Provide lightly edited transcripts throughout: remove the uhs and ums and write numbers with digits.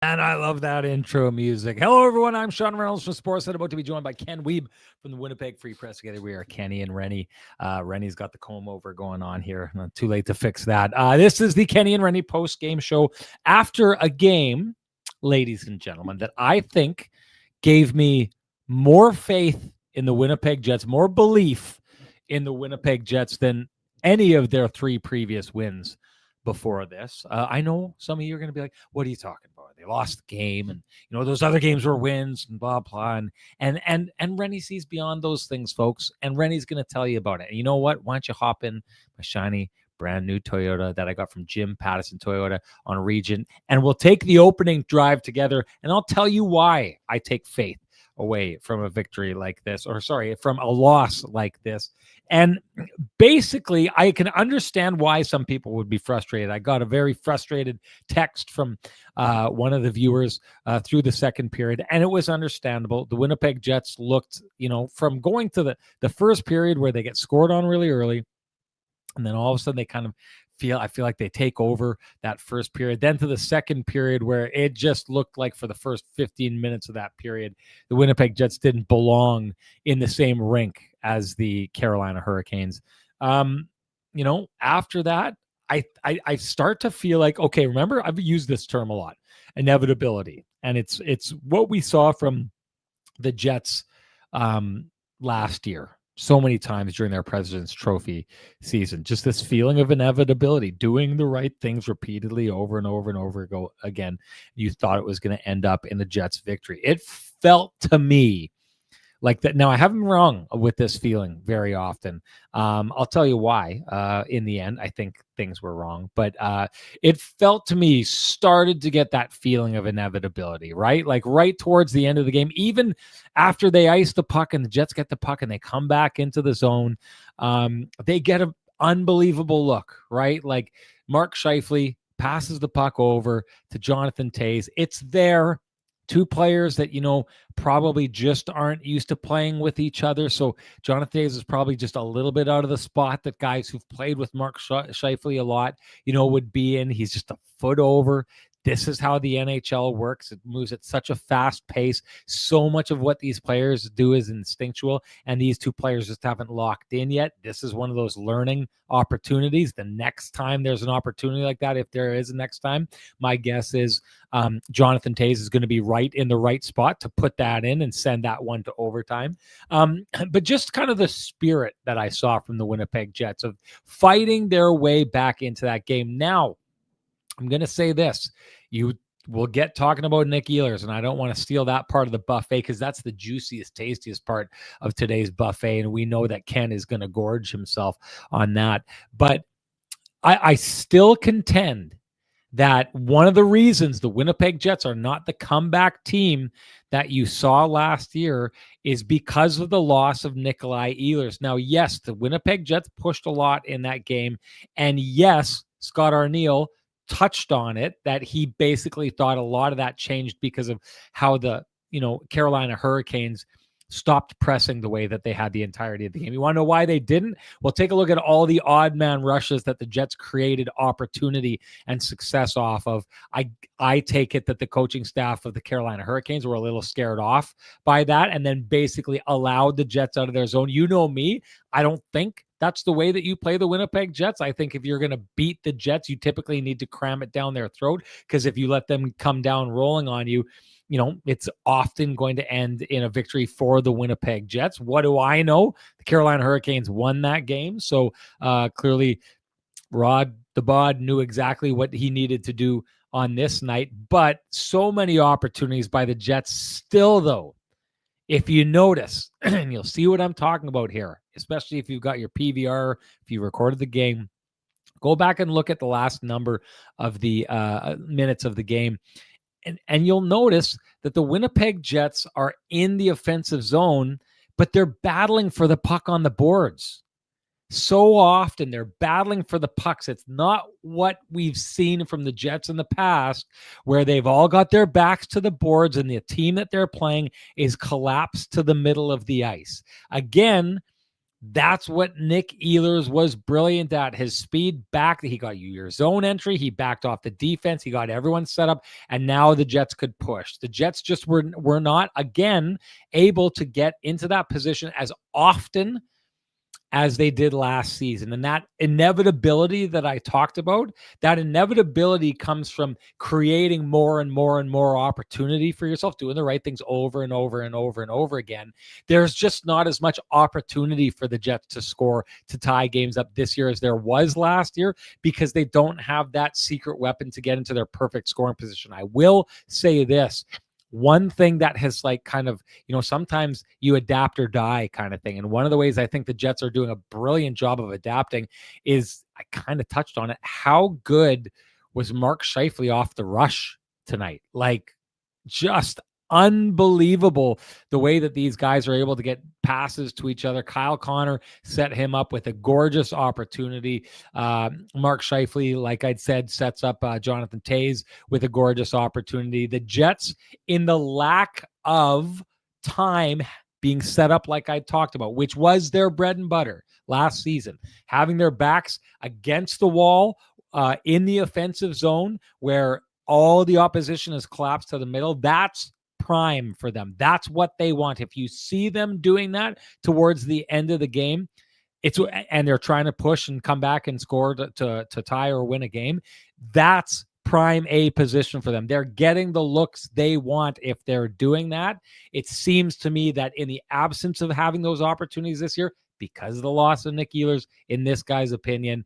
And I love that intro music. Hello, everyone. I'm Sean Reynolds from Sportsnet, about to be joined by Ken Wiebe from the Winnipeg Free Press. Together we are Kenny and Renny. Renny's got the comb over going on here. Not too late to fix that. This is the Kenny and Renny post-game show after a game, ladies and gentlemen, that I think gave me more faith in the Winnipeg Jets, more belief in the Winnipeg Jets than any of their three previous wins before this. I know some of you are going to be like, what are you talking about? They lost the game, and those other games were wins, and blah blah. And Renny sees beyond those things, folks. And Renny's going to tell you about it. And you know what? Why don't you hop in my shiny brand new Toyota that I got from Jim Pattison Toyota on Regent, and we'll take the opening drive together, and I'll tell you why I take faith away from a victory like this, or sorry, from a loss like this. And basically, I can understand why some people would be frustrated. I got a very frustrated text from one of the viewers through the second period, and it was understandable. The Winnipeg Jets looked, from going to the first period where they get scored on really early, and then all of a sudden they kind of I feel like they take over that first period. Then to the second period where it just looked like for the first 15 minutes of that period, the Winnipeg Jets didn't belong in the same rink as the Carolina Hurricanes. After that, I start to feel like, okay, remember, I've used this term a lot, inevitability. And it's what we saw from the Jets last year so many times during their President's Trophy season. Just this feeling of inevitability, doing the right things repeatedly over and over and over again. You thought it was going to end up in the Jets' victory. It felt to me like that. Now, I haven't been wrong with this feeling very often. I'll tell you why. In the end, I think things were wrong, but it felt to me started to get that feeling of inevitability, right? Like right towards the end of the game, even after they ice the puck and the Jets get the puck and they come back into the zone, they get an unbelievable look, right? Like Mark Scheifele passes the puck over to Jonathan Toews. It's there. Two players that, probably just aren't used to playing with each other. So Jonathan Toews is probably just a little bit out of the spot that guys who've played with Mark Scheifele a lot, would be in. He's just a foot over. This is how the NHL works. It moves at such a fast pace. So much of what these players do is instinctual, and these two players just haven't locked in yet. This is one of those learning opportunities. The next time there's an opportunity like that, if there is a next time, my guess is Jonathan Toews is going to be right in the right spot to put that in and send that one to overtime. But just kind of the spirit that I saw from the Winnipeg Jets of fighting their way back into that game. Now, I'm going to say this. We'll get talking about Nick Ehlers, and I don't want to steal that part of the buffet because that's the juiciest, tastiest part of today's buffet, and we know that Ken is going to gorge himself on that. But I still contend that one of the reasons the Winnipeg Jets are not the comeback team that you saw last year is because of the loss of Nikolaj Ehlers. Now, yes, the Winnipeg Jets pushed a lot in that game, and yes, Scott Arniel touched on it, that he basically thought a lot of that changed because of how the Carolina Hurricanes stopped pressing the way that they had the entirety of the game. You want to know why they didn't? Well, take a look at all the odd man rushes that the Jets created opportunity and success off of. I take it that the coaching staff of the Carolina Hurricanes were a little scared off by that and then basically allowed the Jets out of their zone. You know me, I don't think that's the way that you play the Winnipeg Jets. I think if you're going to beat the Jets, you typically need to cram it down their throat, because if you let them come down rolling on you, it's often going to end in a victory for the Winnipeg Jets. What do I know? The Carolina Hurricanes won that game. So clearly Rod the Bod knew exactly what he needed to do on this night. But so many opportunities by the Jets still, though. If you notice, and you'll see what I'm talking about here, especially if you've got your PVR, if you recorded the game, go back and look at the last number of the minutes of the game. And you'll notice that the Winnipeg Jets are in the offensive zone, but they're battling for the puck on the boards. So often they're battling for the pucks. It's not what we've seen from the Jets in the past, where they've all got their backs to the boards and the team that they're playing is collapsed to the middle of the ice. Again, That's what Nick Ehlers was brilliant at. His speed back. He got you your zone entry. He backed off the defense. He got everyone set up. And now the Jets could push. The Jets just were not, again, able to get into that position as often as they did last season. And that inevitability that I talked about, that inevitability comes from creating more and more and more opportunity for yourself, doing the right things over and over and over and over again. There's just not as much opportunity for the Jets to score, to tie games up this year as there was last year, because they don't have that secret weapon to get into their perfect scoring position. I will say this. One thing that has kind of, sometimes you adapt or die kind of thing. And one of the ways I think the Jets are doing a brilliant job of adapting is, I kind of touched on it, how good was Mark Scheifele off the rush tonight? Just unbelievable the way that these guys are able to get passes to each other. Kyle Connor set him up with a gorgeous opportunity. Mark Scheifele, like I'd said, sets up Jonathan Toews with a gorgeous opportunity. The Jets, in the lack of time being set up like I talked about, which was their bread and butter last season, having their backs against the wall in the offensive zone where all the opposition is collapsed to the middle, that's prime for them. That's what they want. If you see them doing that towards the end of the game, and they're trying to push and come back and score to tie or win a game, that's prime A position for them. They're getting the looks they want if they're doing that. It seems to me that in the absence of having those opportunities this year, because of the loss of Nick Ehlers, in this guy's opinion,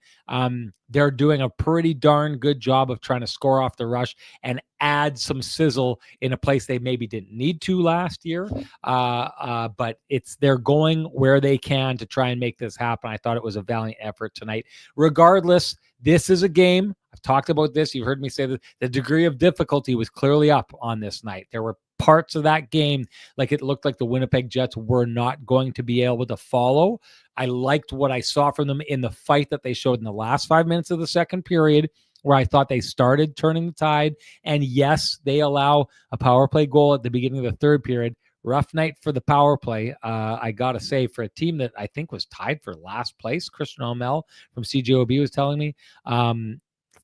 they're doing a pretty darn good job of trying to score off the rush and add some sizzle in a place they maybe didn't need to last year. But they're going where they can to try and make this happen. I thought it was a valiant effort tonight. Regardless, this is a game. I've talked about this. You've heard me say that the degree of difficulty was clearly up on this night. There were parts of that game it looked like the Winnipeg Jets were not going to be able to follow. I liked what I saw from them in the fight that they showed in the last 5 minutes of the second period, where I thought they started turning the tide. And yes, they allow a power play goal at the beginning of the third period. Rough night for the power play. I got to say, for a team that I think was tied for last place, Christian O'Mell from CJOB was telling me,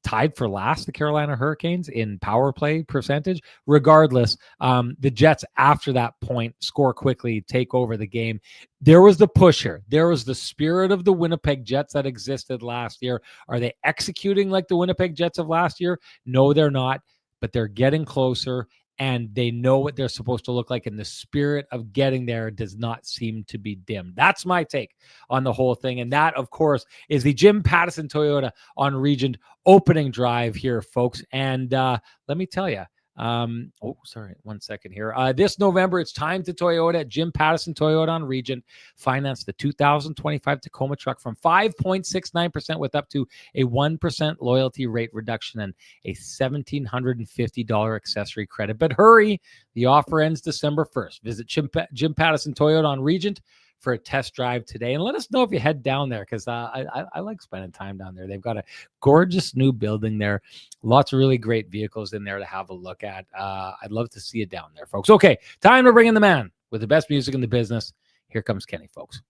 tied for last, the Carolina Hurricanes, in power play percentage. Regardless, the Jets, after that point, score quickly, take over the game. There was the push here. There was the spirit of the Winnipeg Jets that existed last year. Are they executing like the Winnipeg Jets of last year? No, they're not, but they're getting closer, and they know what they're supposed to look like, and the spirit of getting there does not seem to be dimmed. That's my take on the whole thing, and that, of course, is the Jim Pattison Toyota on Regent opening drive here, folks. And let me tell you, one second here. This November, it's time to Toyota at Jim Pattison Toyota on Regent. Finance the 2025 Tacoma truck from 5.69% with up to a 1% loyalty rate reduction and a $1,750 accessory credit. But hurry, the offer ends December 1st. Visit Jim Pattison Toyota on Regent for a test drive today, and let us know if you head down there, because I like spending time down there. They've got a gorgeous new building there, lots of really great vehicles in there to have a look at. I'd love to see you down there, folks. Okay, time to bring in the man with the best music in the business. Here comes Kenny, folks.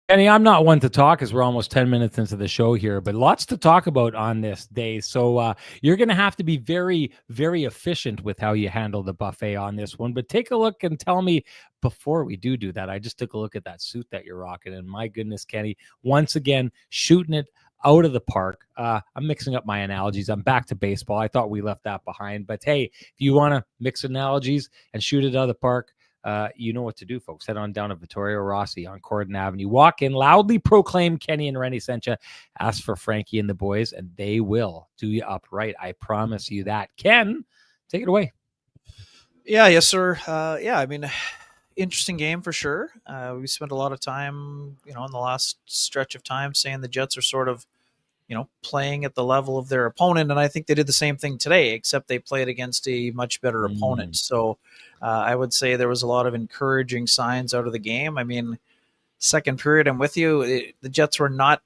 Kenny, I'm not one to talk as we're almost 10 minutes into the show here, but lots to talk about on this day. So you're going to have to be very, very efficient with how you handle the buffet on this one. But take a look and tell me, before we do that, I just took a look at that suit that you're rocking. And my goodness, Kenny, once again, shooting it out of the park. I'm mixing up my analogies. I'm back to baseball. I thought we left that behind. But hey, if you want to mix analogies and shoot it out of the park, you know what to do, folks. Head on down to Vittorio Rossi on Corydon Avenue. Walk in, loudly proclaim Kenny and Renny sent you. Ask for Frankie and the boys, and they will do you up right. I promise you that. Ken, take it away. Yeah, yes, sir. I mean, interesting game for sure. We spent a lot of time, in the last stretch of time saying the Jets are sort of, playing at the level of their opponent. And I think they did the same thing today, except they played against a much better opponent. So I would say there was a lot of encouraging signs out of the game. I mean, second period, I'm with you. The Jets were not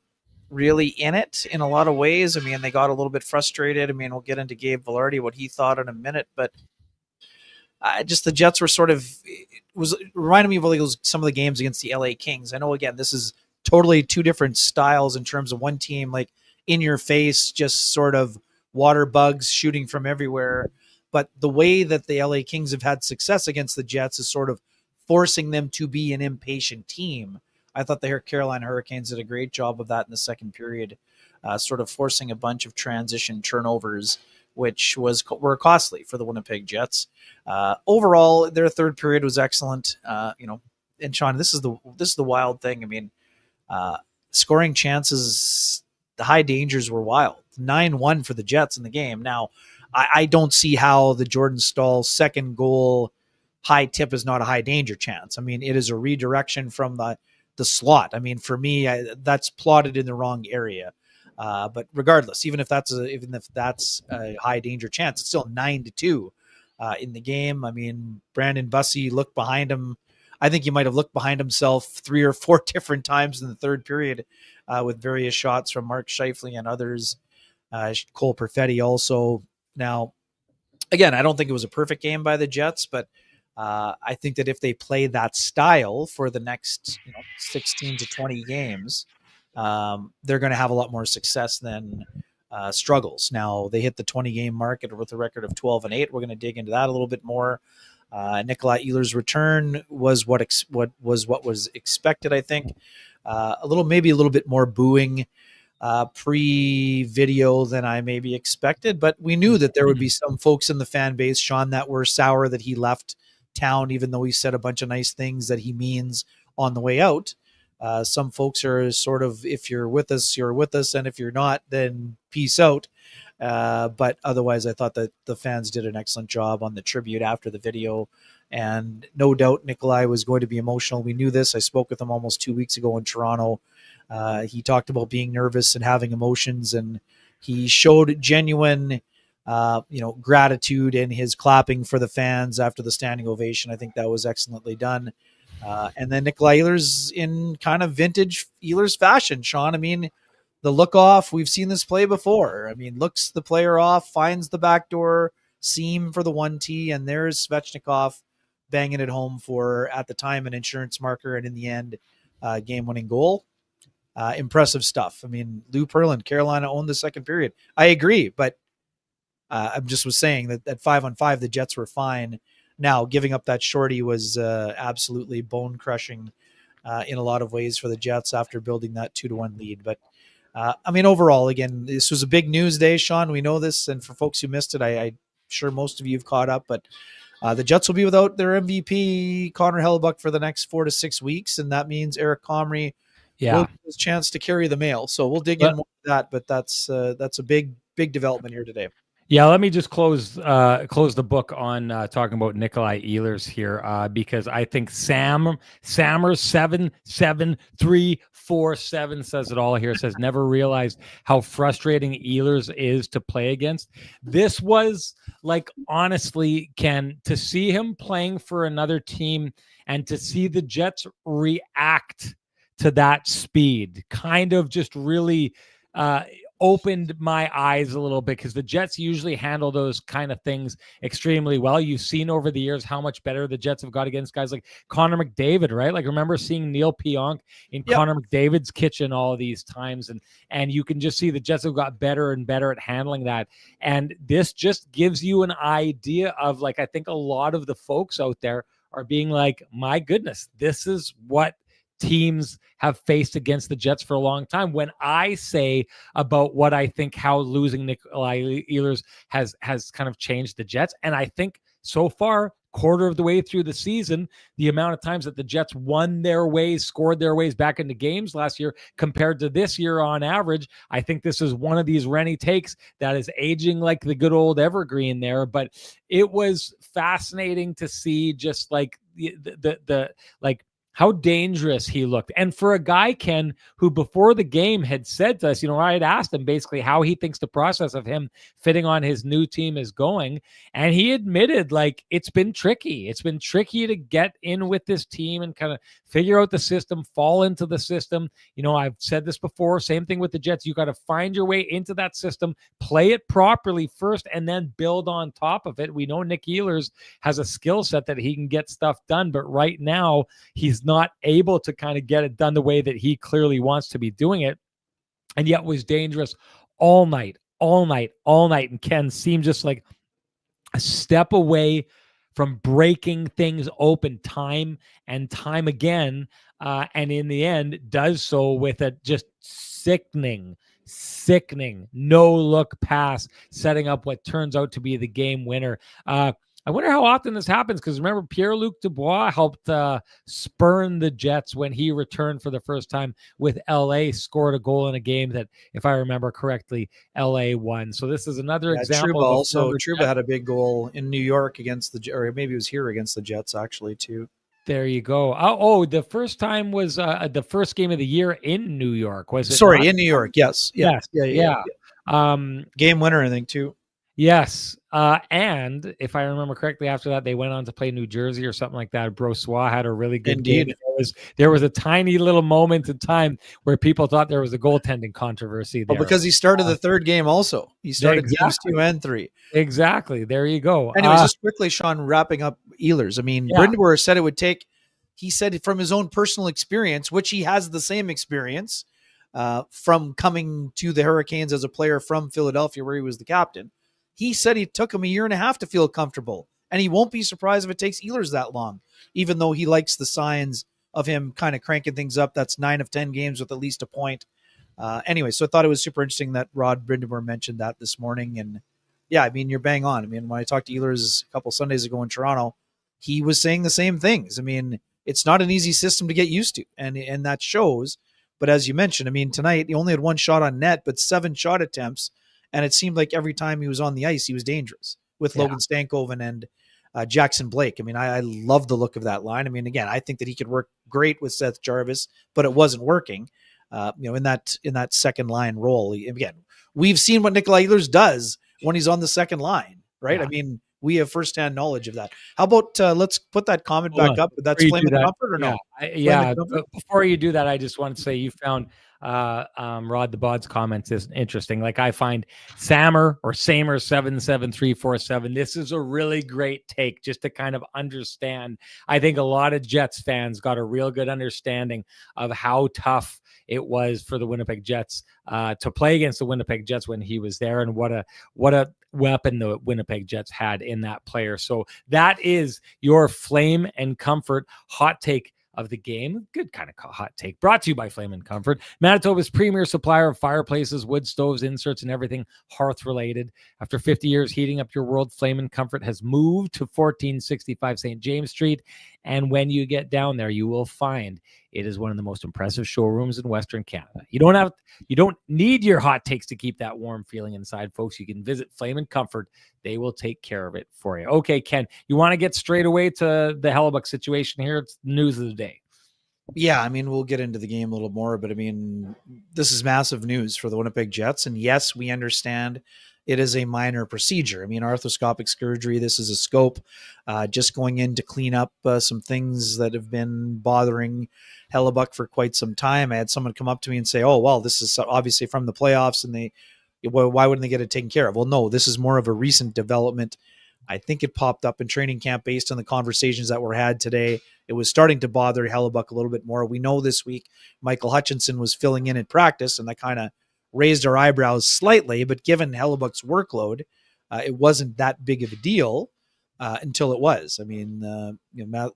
really in it in a lot of ways. I mean, they got a little bit frustrated. I mean, we'll get into Gabe Velarde, what he thought in a minute, but just the Jets were sort of, it was reminding me of like some of the games against the LA Kings. I know, again, this is totally two different styles in terms of one team, like in your face, just sort of water bugs shooting from everywhere. But the way that the LA Kings have had success against the Jets is sort of forcing them to be an impatient team. I thought the Carolina Hurricanes did a great job of that in the second period, sort of forcing a bunch of transition turnovers, which were costly for the Winnipeg Jets. Overall, their third period was excellent. And Sean, this is the wild thing. I mean, scoring chances, the high dangers were wild. 9-1 for the Jets in the game. Now, I don't see how the Jordan Staal second goal high tip is not a high danger chance. I mean, it is a redirection from the slot. I mean, for me, that's plotted in the wrong area. But regardless, even if that's a high danger chance, it's still 9-2 in the game. I mean, Brandon Bussey looked behind him. I think he might have looked behind himself 3 or 4 different times in the third period with various shots from Mark Scheifele and others. Cole Perfetti also. Now, again, I don't think it was a perfect game by the Jets, but I think that if they play that style for the next 16 to 20 games, they're going to have a lot more success than struggles. Now, they hit the 20-game mark with a record of 12-8. We're going to dig into that a little bit more. Nikolaj Ehlers' return was what was expected, I think. Maybe a little bit more booing pre-video than I maybe expected, but we knew that there would be some folks in the fan base, Sean, that were sour that he left town, even though he said a bunch of nice things that he means on the way out. Some folks are sort of, if you're with us, you're with us, and if you're not, then peace out. But otherwise, I thought that the fans did an excellent job on the tribute after the video. And no doubt Nikolaj was going to be emotional. We knew this. I spoke with him almost 2 weeks ago in Toronto. He talked about being nervous and having emotions, and he showed genuine gratitude in his clapping for the fans after the standing ovation. I think that was excellently done. And then Nikolaj Ehlers in kind of vintage Ehlers fashion, Sean. I mean, the look off, we've seen this play before. I mean, looks the player off, finds the backdoor seam for the 1T, and there's Svechnikov banging it home for, at the time, an insurance marker, and in the end, game-winning goal. Impressive stuff. I mean, Lou Perlin, Carolina owned the second period. I agree, but I just was saying that at 5-on-5, the Jets were fine. Now, giving up that shorty was absolutely bone-crushing in a lot of ways for the Jets after building that 2-1 lead. But, I mean, overall, again, this was a big news day, Sean. We know this, and for folks who missed it, I'm sure most of you have caught up, but the Jets will be without their MVP, Connor Hellebuyck, for the next 4 to 6 weeks, and that means Eric Comrie will get his chance to carry the mail. So we'll dig in more to that, but that's a big development here today. Yeah, let me just close the book on talking about Nikolaj Ehlers here because I think Sammer 77347 says it all here. It says never realized how frustrating Ehlers is to play against. This was like, honestly, Ken, to see him playing for another team and to see the Jets react to that speed kind of just really opened my eyes a little bit, because the Jets usually handle those kind of things extremely well. You've seen over the years how much better the Jets have got against guys like Connor McDavid, right? Like, remember seeing Neil Pionk in Connor McDavid's kitchen all of these times, and you can just see the Jets have got better and better at handling that. And this just gives you an idea of, like, I think a lot of the folks out there are being like, my goodness, this is what teams have faced against the Jets for a long time. When I say about what I think how losing Nikolaj Ehlers has kind of changed the Jets, and I think so far quarter of the way through the season, the amount of times that the Jets won their ways, scored their ways back into games last year compared to this year on average, I think this is one of these Renny takes that is aging like the good old evergreen there. But it was fascinating to see just like the like how dangerous he looked. And for a guy, Ken, who before the game had said to us, I had asked him basically how he thinks the process of him fitting on his new team is going. And he admitted, like, it's been tricky. It's been tricky to get in with this team and kind of figure out the system, fall into the system. I've said this before, same thing with the Jets. You got to find your way into that system, play it properly first, and then build on top of it. We know Nick Ehlers has a skill set that he can get stuff done, but right now he's not able to kind of get it done the way that he clearly wants to be doing it, and yet was dangerous all night. And Ken seemed just like a step away from breaking things open time and time again, and in the end does so with a just sickening no-look pass, setting up what turns out to be the game winner. I wonder how often this happens, because remember, Pierre-Luc Dubois helped spurn the Jets when he returned for the first time with LA, scored a goal in a game that, if I remember correctly, LA won. So this is another example. Trouba had a big goal in New York against or maybe it was here against the Jets, actually, too. There you go. Oh, the first time was the first game of the year in New York, was it? Sorry, in New York, yes. Yeah. Game winner, I think, too. Yes. And if I remember correctly, after that, they went on to play New Jersey or something like that. Brossois had a really good game. There was a tiny little moment in time where people thought there was a goaltending controversy there. Well, because he started the third game also. He started games 2 and 3. Exactly. There you go. Anyways, just quickly, Sean, wrapping up Ehlers. I mean, Brind'Amour said it would take, he said from his own personal experience, which he has the same experience from coming to the Hurricanes as a player from Philadelphia, where he was the captain. He said it took him 1.5 years to feel comfortable, and he won't be surprised if it takes Ehlers that long, even though he likes the signs of him kind of cranking things up. That's 9 of 10 games with at least a point. Anyway, so I thought it was super interesting that Rod Brind'Amour mentioned that this morning. And yeah, I mean, you're bang on. I mean, when I talked to Ehlers a couple Sundays ago in Toronto, he was saying the same things. I mean, it's not an easy system to get used to, and that shows. But as you mentioned, I mean, tonight he only had 1 shot on net, but 7 shot attempts. And it seemed like every time he was on the ice, he was dangerous with Logan Stankoven and Jackson Blake. I mean, I love the look of that line. I mean, again, I think that he could work great with Seth Jarvis, but it wasn't working. In that second line role. Again, we've seen what Nikolaj Ehlers does when he's on the second line, right? Yeah. I mean, we have firsthand knowledge of that. How about let's put that comment back up? That's Flame and Comfort or no? Yeah. Before you do that, I just want to say you found Rod the Bod's comments is interesting. Like, I find Samer 77347. This is a really great take just to kind of understand. I think a lot of Jets fans got a real good understanding of how tough it was for the Winnipeg Jets to play against the Winnipeg Jets when he was there, and what a weapon the Winnipeg Jets had in that player. So that is your Flame and Comfort hot take of the game. Good kind of hot take. Brought to you by Flame and Comfort, Manitoba's premier supplier of fireplaces, wood stoves, inserts, and everything hearth related. After 50 years heating up your world, Flame and Comfort has moved to 1465 St. James Street. And when you get down there, you will find it is one of the most impressive showrooms in Western Canada. You don't need your hot takes to keep that warm feeling inside, folks. You can visit Flame and Comfort. They will take care of it for you. Okay, Ken, you want to get straight away to the Hellebuyck situation here? It's news of the day. Yeah, I mean, we'll get into the game a little more, but I mean, this is massive news for the Winnipeg Jets. And yes, we understand it is a minor procedure. I mean, arthroscopic surgery, this is a scope, just going in to clean up some things that have been bothering Hellebuyck for quite some time. I had someone come up to me and say, oh, well, this is obviously from the playoffs, and why wouldn't they get it taken care of? Well, no, this is more of a recent development. I think it popped up in training camp based on the conversations that were had today. It was starting to bother Hellebuyck a little bit more. We know this week Michael Hutchinson was filling in practice, and that kind of raised our eyebrows slightly. But given Hellebuck's workload, it wasn't that big of a deal until it was. I mean,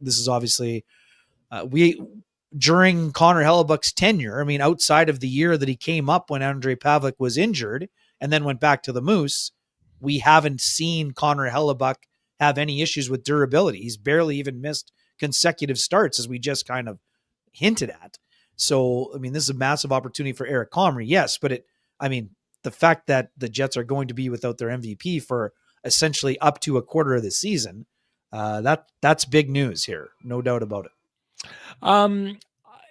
this is obviously during Connor Hellebuck's tenure. I mean, outside of the year that he came up when Andrei Pavlik was injured and then went back to the Moose, we haven't seen Connor Hellebuyck have any issues with durability. He's barely even missed consecutive starts, as we just kind of hinted at. So, I mean, this is a massive opportunity for Eric Comrie, yes, but the fact that the Jets are going to be without their MVP for essentially up to a quarter of the season, that's big news here, no doubt about it.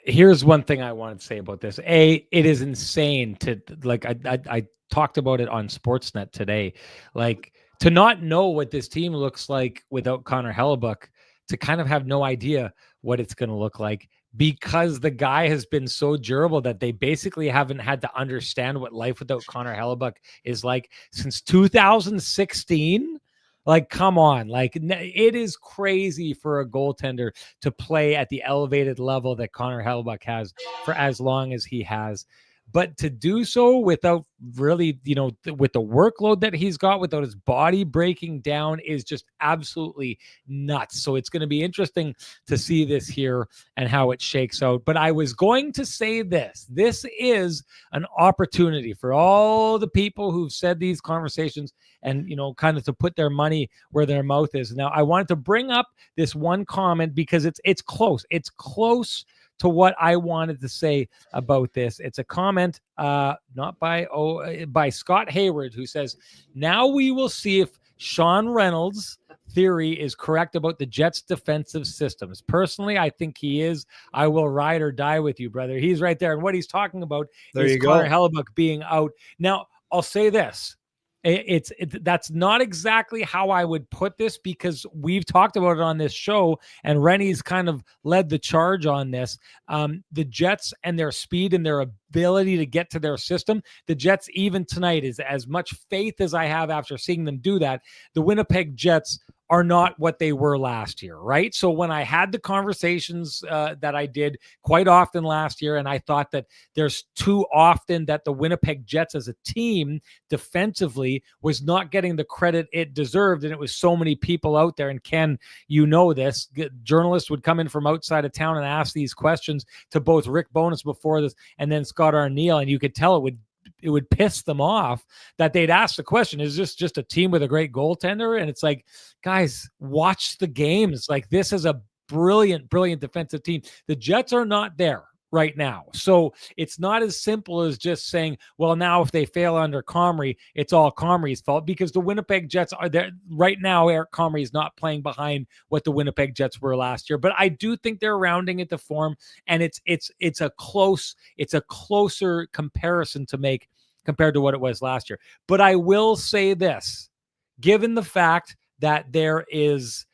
Here's one thing I wanted to say about this. It is insane to, like, I talked about it on Sportsnet today, like, to not know what this team looks like without Connor Hellebuyck, to kind of have no idea what it's going to look like, because the guy has been so durable that they basically haven't had to understand what life without Connor Hellebuyck is like since 2016. Like, come on. Like, it is crazy for a goaltender to play at the elevated level that Connor Hellebuyck has for as long as he has. But to do so without really, with the workload that he's got, without his body breaking down, is just absolutely nuts. So it's going to be interesting to see this here and how it shakes out. But I was going to say this. This is an opportunity for all the people who've said these conversations and, kind of to put their money where their mouth is. Now, I wanted to bring up this one comment because it's close. It's close to what I wanted to say about this. It's a comment not by Scott Hayward, who says, now we will see if Sean Reynolds' theory is correct about the Jets' defensive systems. Personally, I think he is. I will ride or die with you, brother. He's right there. And what he's talking about is Connor Hellebuyck being out. Now, I'll say this. That's not exactly how I would put this, because we've talked about it on this show, and Renny's kind of led the charge on this. The Jets and their speed and their ability to get to their system, the Jets, even tonight, is as much faith as I have after seeing them do that. The Winnipeg Jets are not what they were last year, right? So when I had the conversations that I did quite often last year, and I thought that there's too often that the Winnipeg Jets as a team defensively was not getting the credit it deserved, and it was so many people out there, and Ken, this, journalists would come in from outside of town and ask these questions to both Rick Bowness before this and then Scott Arniel, and you could tell it would piss them off that they'd ask the question, is this just a team with a great goaltender? And it's like, guys, watch the games. Like, this is a brilliant defensive team. The Jets are not there right now. So it's not as simple as just saying, well, now if they fail under Comrie, it's all Comrie's fault, because the Winnipeg Jets are there right now. Eric Comrie is not playing behind what the Winnipeg Jets were last year, but I do think they're rounding it to form, and it's a closer comparison to make compared to what it was last year. But I will say this, given the fact that there is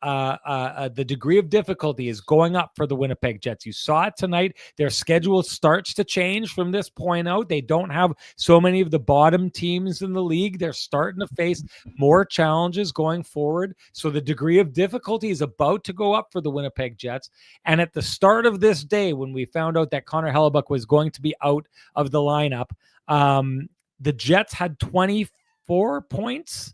the degree of difficulty is going up for the Winnipeg Jets. You saw it tonight. Their schedule starts to change from this point out. They don't have so many of the bottom teams in the league. They're starting to face more challenges going forward. So the degree of difficulty is about to go up for the Winnipeg Jets. And at the start of this day, when we found out that Connor Hellebuyck was going to be out of the lineup, the Jets had 24 points.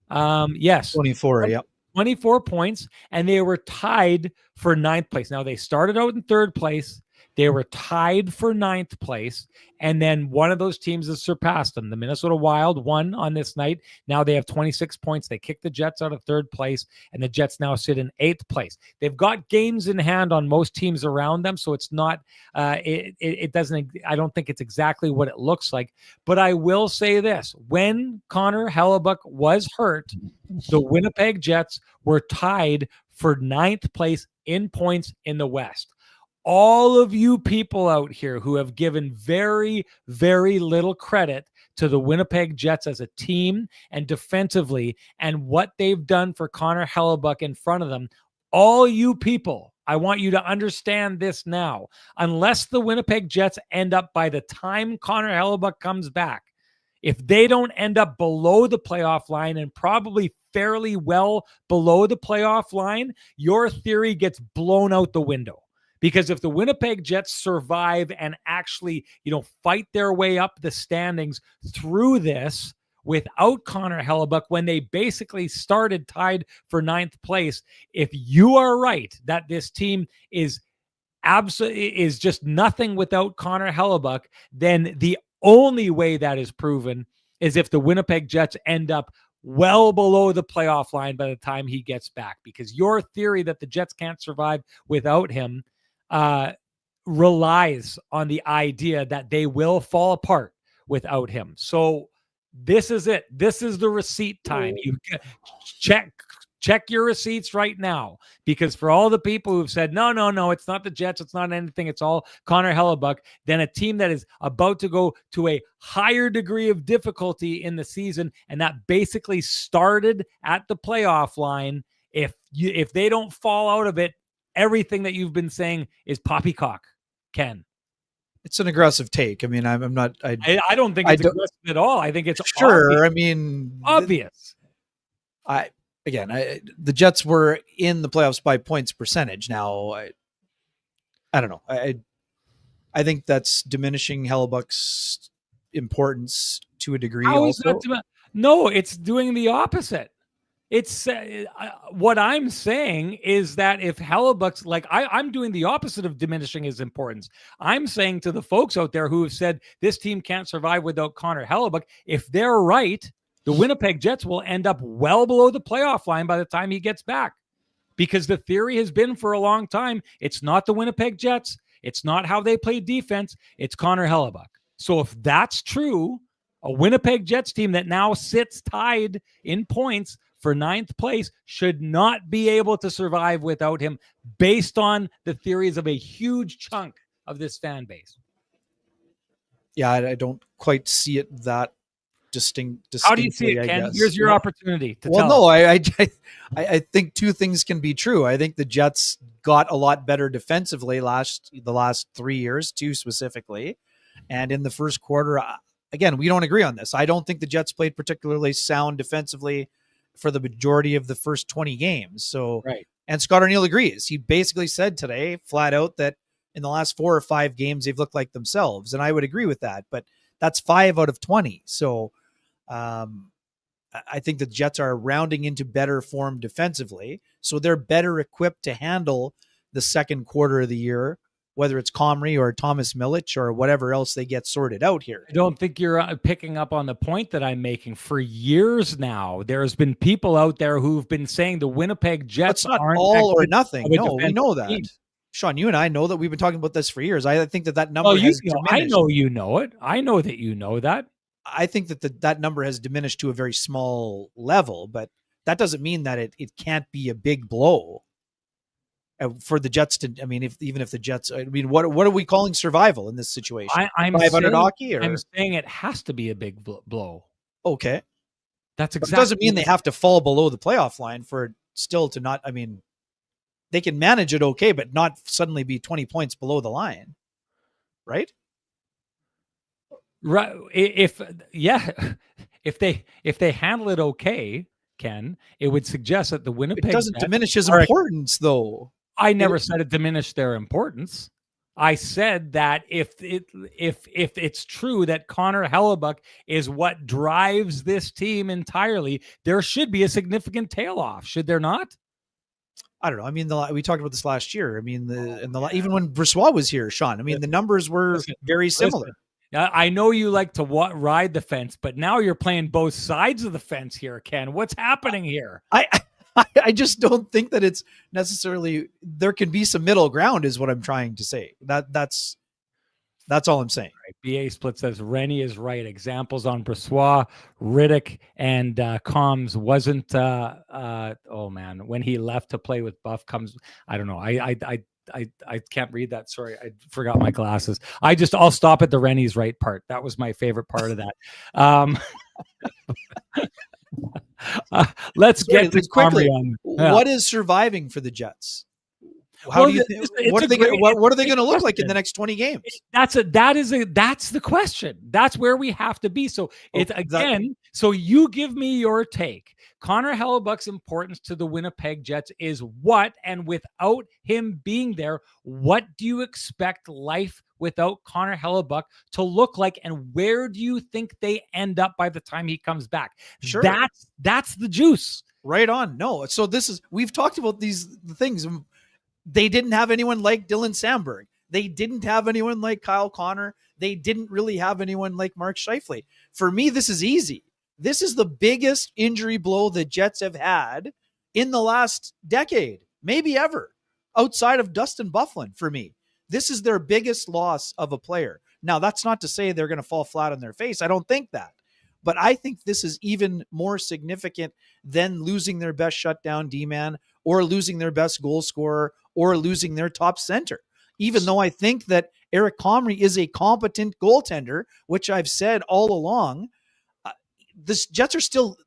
Yes. 24, yep. 24 points, and they were tied for 9th place. Now, they started out in 3rd place. They were tied for 9th place, and then one of those teams has surpassed them. The Minnesota Wild won on this night. Now they have 26 points. They kicked the Jets out of 3rd place, and the Jets now sit in 8th place. They've got games in hand on most teams around them, so it's not, it doesn't, I don't think it's exactly what it looks like. But I will say this, when Connor Hellebuyck was hurt, the Winnipeg Jets were tied for 9th place in points in the West. All of you people out here who have given very, very little credit to the Winnipeg Jets as a team and defensively and what they've done for Connor Hellebuyck in front of them, all you people, I want you to understand this now. Unless the Winnipeg Jets end up, by the time Connor Hellebuyck comes back, if they don't end up below the playoff line and probably fairly well below the playoff line, your theory gets blown out the window. Because if the Winnipeg Jets survive and actually, fight their way up the standings through this without Connor Hellebuyck, when they basically started tied for 9th place, if you are right that this team is just nothing without Connor Hellebuyck, then the only way that is proven is if the Winnipeg Jets end up well below the playoff line by the time he gets back, because your theory that the Jets can't survive without him relies on the idea that they will fall apart without him. So this is it. This is the receipt time. You check your receipts right now, because for all the people who've said, no, it's not the Jets, it's not anything, it's all Connor Hellebuyck, then a team that is about to go to a higher degree of difficulty in the season, and that basically started at the playoff line. If they don't fall out of it, everything that you've been saying is poppycock, Ken. It's an aggressive take. I mean, I'm not. I don't think it's aggressive at all. I think it's sure. Obvious. I mean, obvious. The Jets were in the playoffs by points percentage. Now, I don't know. I think that's diminishing Hellebuyck's importance to a degree. How is that? No, it's doing the opposite. It's what I'm saying is that if Hellebuyck's I'm doing the opposite of diminishing his importance. I'm saying to the folks out there who have said this team can't survive without Connor Hellebuyck, if they're right, the Winnipeg Jets will end up well below the playoff line by the time he gets back, because the theory has been for a long time, it's not the Winnipeg Jets, it's not how they play defense, it's Connor Hellebuyck. So if that's true, a Winnipeg Jets team that now sits tied in points for 9th place should not be able to survive without him, based on the theories of a huge chunk of this fan base. Yeah, I don't quite see it that distinct. How do you see it, Ken? Here's your opportunity to tell. No, I think two things can be true. I think the Jets got a lot better defensively the last 3 years, 2 specifically. And in the first quarter, again, we don't agree on this. I don't think the Jets played particularly sound defensively for the majority of the first 20 games. So, right. And Scott Arniel agrees. He basically said today, flat out, that in the last 4 or 5 games, they've looked like themselves. And I would agree with that, but that's 5 out of 20. So I think the Jets are rounding into better form defensively. So they're better equipped to handle the second quarter of the year, whether it's Comrie or Thomas Milic or whatever else they get sorted out here. I don't think you're picking up on the point that I'm making. For years now, there's been people out there who've been saying the Winnipeg Jets aren't all or nothing. No, we know that. Team. Sean, you and I know that we've been talking about this for years. I think that number has diminished. I know you know it. I know that you know that. I think that that number has diminished to a very small level, but that doesn't mean that it can't be a big blow for the Jets to. I mean, even if the Jets, I mean, what are we calling survival in this situation? I'm 500 hockey, or I'm saying it has to be a big blow. Okay, that's exactly. But it doesn't mean they have to fall below the playoff line for it still to not. I mean, they can manage it okay, but not suddenly be 20 points below the line, right? Right. If they handle it okay, Ken, it would suggest that the Winnipeg doesn't diminish his importance, though. I never said it diminished their importance. I said that if it's true that Connor Hellebuyck is what drives this team entirely, there should be a significant tail off. Should there not? I don't know. I mean, we talked about this last year. I mean, even when Brissois was here, Sean. I mean, the numbers were very similar. I know you like to ride the fence, but now you're playing both sides of the fence here, Ken. What's happening here? I just don't think that it's necessarily, there can be some middle ground is what I'm trying to say. That's all I'm saying. Right. BA Split says Renny is right. Examples on Brissois, Riddick, and Combs wasn't, oh man, when he left to play with Buff comes, I don't know. I can't read that. Sorry, I forgot my glasses. I'll stop at the Rennie's right part. That was my favorite part of that. Let's get to quickly. What is surviving for the Jets? How do you think? What are they going to look like in the next 20 games? That's the question. That's where we have to be. So it's again. So you give me your take. Connor Hellebuyck's importance to the Winnipeg Jets is what, and without him being there, what do you expect life without Connor Hellebuyck to look like, and where do you think they end up by the time he comes back? Sure, that's the juice. Right on. No, so we've talked about these things. They didn't have anyone like Dylan Samberg. They didn't have anyone like Kyle Connor. They didn't really have anyone like Mark Scheifele. For me, this is easy. This is the biggest injury blow the Jets have had in the last decade, maybe ever, outside of Dustin Byfuglien for me. This is their biggest loss of a player. Now, that's not to say they're going to fall flat on their face. I don't think that. But I think this is even more significant than losing their best shutdown D-man or losing their best goal scorer or losing their top center. Even though I think that Eric Comrie is a competent goaltender, which I've said all along, the Jets are still,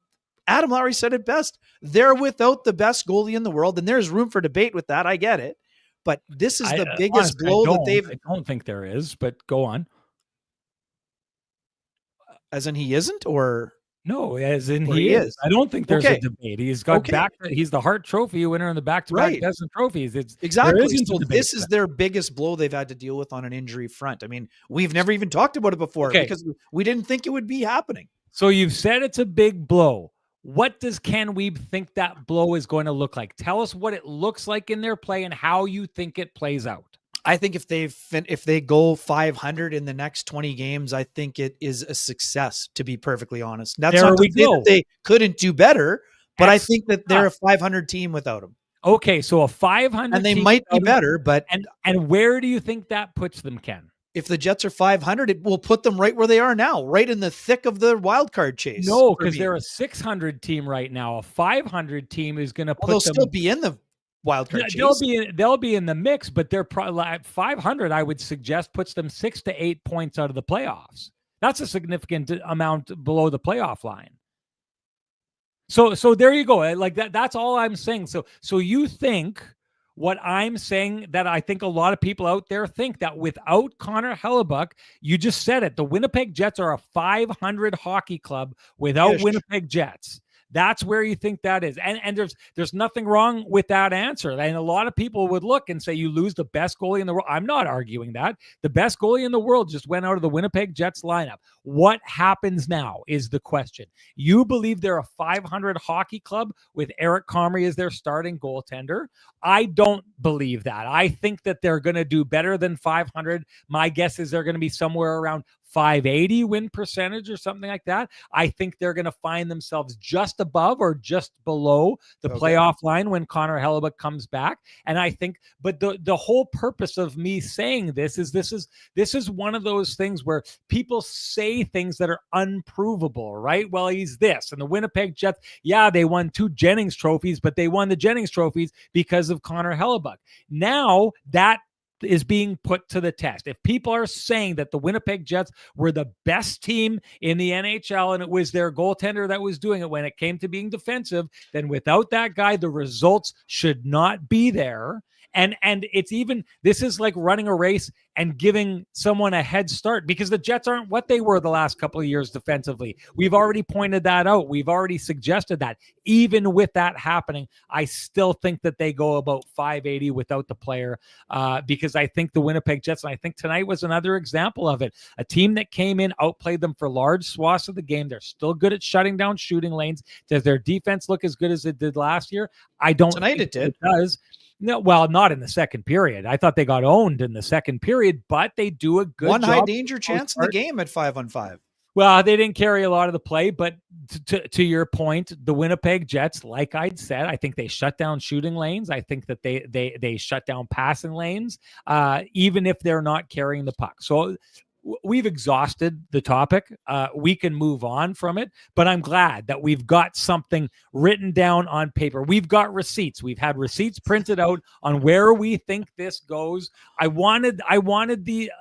Adam Lowry said it best, they're without the best goalie in the world, and there's room for debate with that. I get it. But this is the biggest honestly, blow that they've... I don't think there is, but go on. As in he isn't, or... No, as in he is. I don't think there's a debate. He's got he's the Hart Trophy winner in the back-to-back Vezina trophies. It's exactly. So this is their biggest blow they've had to deal with on an injury front. I mean, we've never even talked about it before because we didn't think it would be happening. So you've said it's a big blow. What does Ken Wiebe think that blow is going to look like? Tell us what it looks like in their play and how you think it plays out. I think if they go 500 in the next 20 games, I think it is a success, to be perfectly honest. That's not to say that they couldn't do better, but I think that they're a 500 team without him. Okay, so a 500 and they might be better, but... And where do you think that puts them, Ken? If the Jets are 500, it will put them right where they are now, right in the thick of the wild card chase. No, because they're a 600 team right now. A 500 team is going to put them... They'll still be in the wild card chase. They'll be in the mix, but they're probably at 500. I would suggest puts them 6 to 8 points out of the playoffs. That's a significant amount below the playoff line. So there you go. Like that's all I'm saying. So you think what I'm saying that I think a lot of people out there think, that without Connor Hellebuyck, you just said it, the Winnipeg Jets are a 500 hockey club without Winnipeg Jets. That's where you think that is. And there's nothing wrong with that answer. And a lot of people would look and say, you lose the best goalie in the world. I'm not arguing that. The best goalie in the world just went out of the Winnipeg Jets lineup. What happens now is the question. You believe they're a 500 hockey club with Eric Comrie as their starting goaltender. I don't believe that. I think that they're going to do better than 500. My guess is they're going to be somewhere around 580 win percentage or something like that. I think they're going to find themselves just above or just below the playoff line when Connor Hellebuyck comes back. And I think, but the whole purpose of me saying this is one of those things where people say things that are unprovable, right? Well, he's this, and the Winnipeg Jets, they won 2 Jennings trophies, but they won the Jennings trophies because of Connor Hellebuyck. Now that is being put to the test. If people are saying that the Winnipeg Jets were the best team in the NHL and it was their goaltender that was doing it when it came to being defensive, then without that guy, the results should not be there. And it's even, this is like running a race and giving someone a head start, because the Jets aren't what they were the last couple of years defensively. We've already pointed that out. We've already suggested that. Even with that happening, I still think that they go about 580 without the player, because I think the Winnipeg Jets, and I think tonight was another example of it, a team that came in, outplayed them for large swaths of the game. They're still good at shutting down shooting lanes. Does their defense look as good as it did last year? I don't think it did. It does. No, well, not in the second period. I thought they got owned in the second period, but they do a good job. One high danger chance in the game at 5-on-5. Well, they didn't carry a lot of the play, but to your point, the Winnipeg Jets, like I'd said, I think they shut down shooting lanes. I think that they shut down passing lanes, even if they're not carrying the puck. So we've exhausted the topic. We can move on from it, but I'm glad that we've got something written down on paper. We've got receipts. We've had receipts printed out on where we think this goes. I wanted the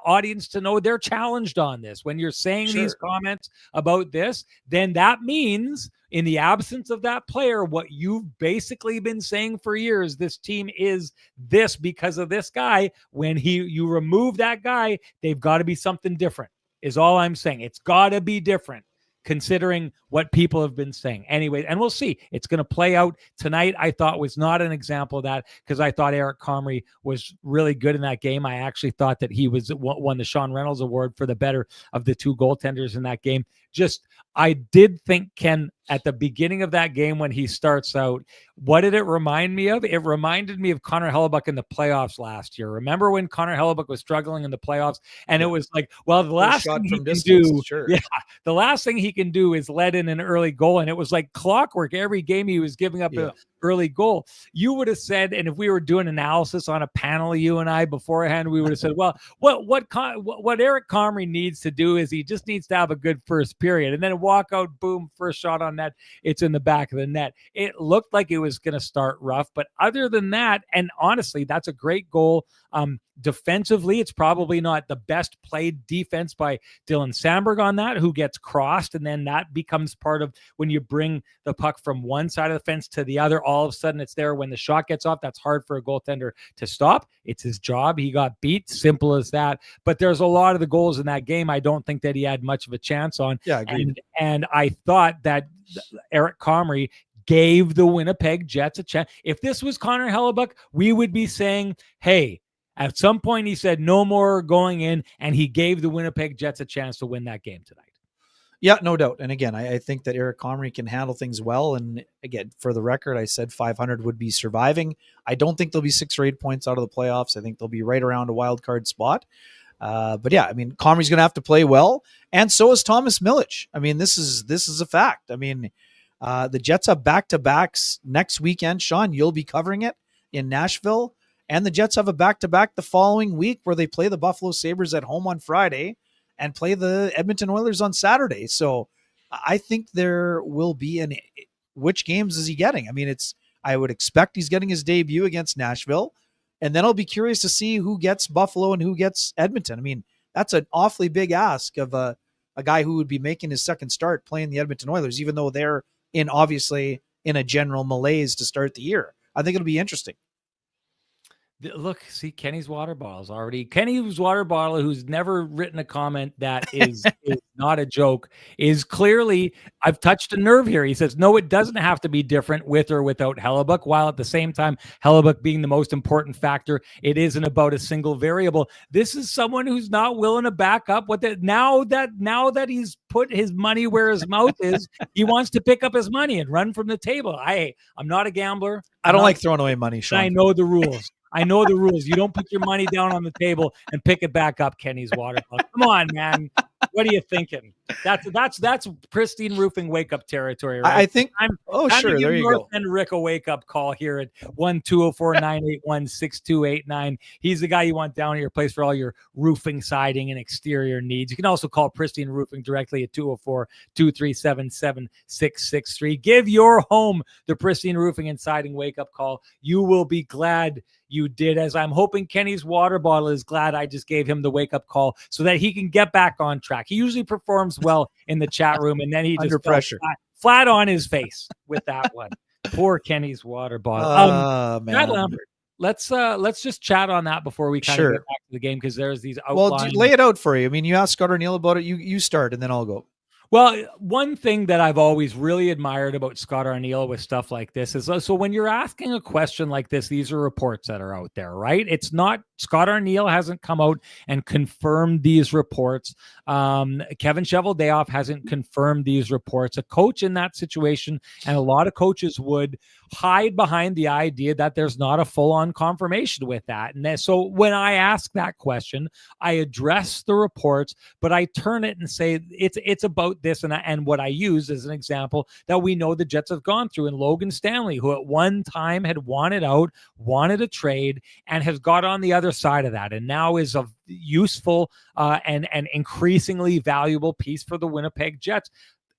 audience to know they're challenged on this. When you're saying these comments about this, then that means in the absence of that player, what you've basically been saying for years, this team is this because of this guy. When you remove that guy, they've got to be something different, is all I'm saying. It's got to be different, considering what people have been saying. Anyway, and we'll see. It's going to play out tonight. I thought was not an example of that, because I thought Eric Comrie was really good in that game. I actually thought that he won the Sean Reynolds Award for the better of the 2 goaltenders in that game. Just I did think, Ken, at the beginning of that game when he starts out, what did it remind me of? It reminded me of Connor Hellebuyck in the playoffs last year. Remember when Connor Hellebuyck was struggling in the playoffs? And it was like, well, the last thing he can do, the last thing he can do is let in an early goal. And it was like clockwork. Every game he was giving up an early goal. You would have said, and if we were doing analysis on a panel, you and I beforehand, we would have said, well, what Eric Comrie needs to do is he just needs to have a good first period, and then walk out, boom, first shot on net, it's in the back of the net. It looked like it was going to start rough, but other than that, and honestly, that's a great goal. Defensively, it's probably not the best played defense by Dylan Samberg on that, who gets crossed, and then that becomes part of when you bring the puck from one side of the fence to the other. All of a sudden, it's there. When the shot gets off, that's hard for a goaltender to stop. It's his job. He got beat. Simple as that. But there's a lot of the goals in that game I don't think that he had much of a chance on. Yeah, agreed. And I thought that Eric Comrie gave the Winnipeg Jets a chance. If this was Connor Hellebuyck, we would be saying, hey, at some point he said no more going in, and he gave the Winnipeg Jets a chance to win that game tonight. Yeah, no doubt. And again, I think that Eric Comrie can handle things well. And again, for the record, I said 500 would be surviving. I don't think they'll be 6 or 8 points out of the playoffs. I think they'll be right around a wild card spot. But yeah, I mean, Comrie's going to have to play well, and so is Thomas Milic. I mean, this is a fact. I mean, the Jets have back-to-backs next weekend. Sean, you'll be covering it in Nashville. And the Jets have a back-to-back the following week where they play the Buffalo Sabres at home on Friday and play the Edmonton Oilers on Saturday. So I think there will be which games is he getting? I mean, I would expect he's getting his debut against Nashville, and then I'll be curious to see who gets Buffalo and who gets Edmonton. I mean, that's an awfully big ask of a guy who would be making his second start playing the Edmonton Oilers, even though they're obviously in a general malaise to start the year. I think it'll be interesting. Look, see, Kenny's water bottle's already. Kenny's water bottle, who's never written a comment that is not a joke, is clearly, I've touched a nerve here. He says, no, it doesn't have to be different with or without Hellebuyck, while at the same time, Hellebuyck being the most important factor, it isn't about a single variable. This is someone who's not willing to back up with it. Now that he's put his money where his mouth is, he wants to pick up his money and run from the table. I'm not a gambler. I don't like throwing away money, Sean. I know the rules. I know the rules. You don't put your money down on the table and pick it back up, Kenny's water bottle. Come on, man. What are you thinking? That's pristine roofing wake up territory, right? I think. Sure. There you go. And Rick a wake up call here at 1-204-981-6289. He's the guy you want down at your place for all your roofing, siding, and exterior needs. You can also call Pristine Roofing directly at 204-237-7663. Give your home the Pristine Roofing and Siding wake up call. You will be glad you did, as I'm hoping Kenny's water bottle is glad I just gave him the wake-up call so that he can get back on track. He usually performs well in the chat room, and then he just under pressure, flat on his face with that one. Poor Kenny's water bottle. Man. Lambert, let's just chat on that before we kind of get back to the game, because there's these Well, outlines. lay it out for you. I mean, you asked Scott O'Neill about it. You start, and then I'll go. Well, one thing that I've always really admired about Scott Arniel with stuff like this is, so when you're asking a question like this, these are reports that are out there, right? It's not, Scott Arniel hasn't come out and confirmed these reports. Kevin Cheveldayoff hasn't confirmed these reports. A coach in that situation, and a lot of coaches would hide behind the idea that there's not a full-on confirmation with that. And then, so when I ask that question, I address the reports, but I turn it and say it's about this, and what I use as an example that we know the Jets have gone through, and Logan Stanley, who at one time had wanted out, wanted a trade, and has got on the other side of that, and now is a useful and increasingly valuable piece for the Winnipeg Jets.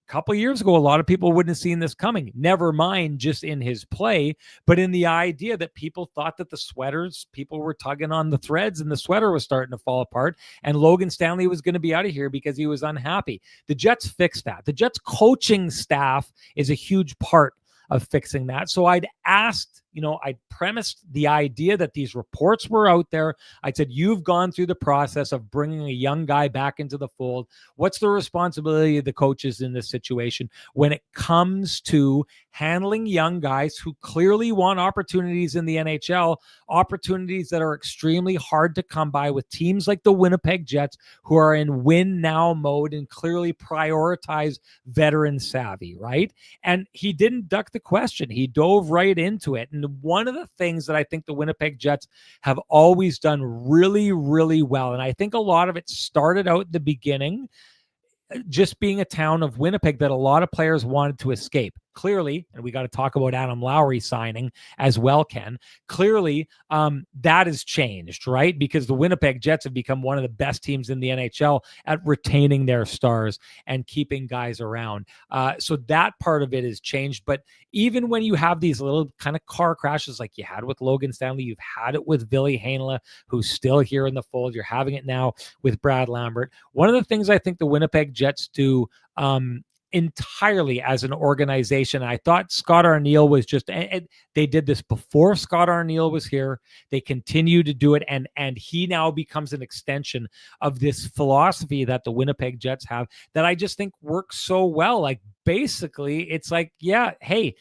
A couple of years ago, a lot of people wouldn't have seen this coming. Never mind just in his play, but in the idea that people thought that the sweaters, people were tugging on the threads and the sweater was starting to fall apart, and Logan Stanley was going to be out of here because he was unhappy. The Jets fixed that. The Jets coaching staff is a huge part of fixing that. So I'd asked, I premised the idea that these reports were out there. I said, you've gone through the process of bringing a young guy back into the fold. What's the responsibility of the coaches in this situation when it comes to handling young guys who clearly want opportunities in the NHL, opportunities that are extremely hard to come by with teams like the Winnipeg Jets, who are in win now mode and clearly prioritize veteran savvy, right? And he didn't duck the question. He dove right into it. And one of the things that I think the Winnipeg Jets have always done really, really well, and I think a lot of it started out at the beginning, just being a town of Winnipeg that a lot of players wanted to escape. Clearly, and we got to talk about Adam Lowry signing as well, Ken. Clearly, that has changed, right? Because the Winnipeg Jets have become one of the best teams in the NHL at retaining their stars and keeping guys around. So that part of it has changed. But even when you have these little kind of car crashes like you had with Logan Stanley, you've had it with Ville Heinola, who's still here in the fold. You're having it now with Brad Lambert. One of the things I think the Winnipeg Jets do entirely as an organization. I thought Scott Arniel was just, and they did this before Scott Arniel was here. They continue to do it. And he now becomes an extension of this philosophy that the Winnipeg Jets have that I just think works so well. Like basically it's like, yeah, hey,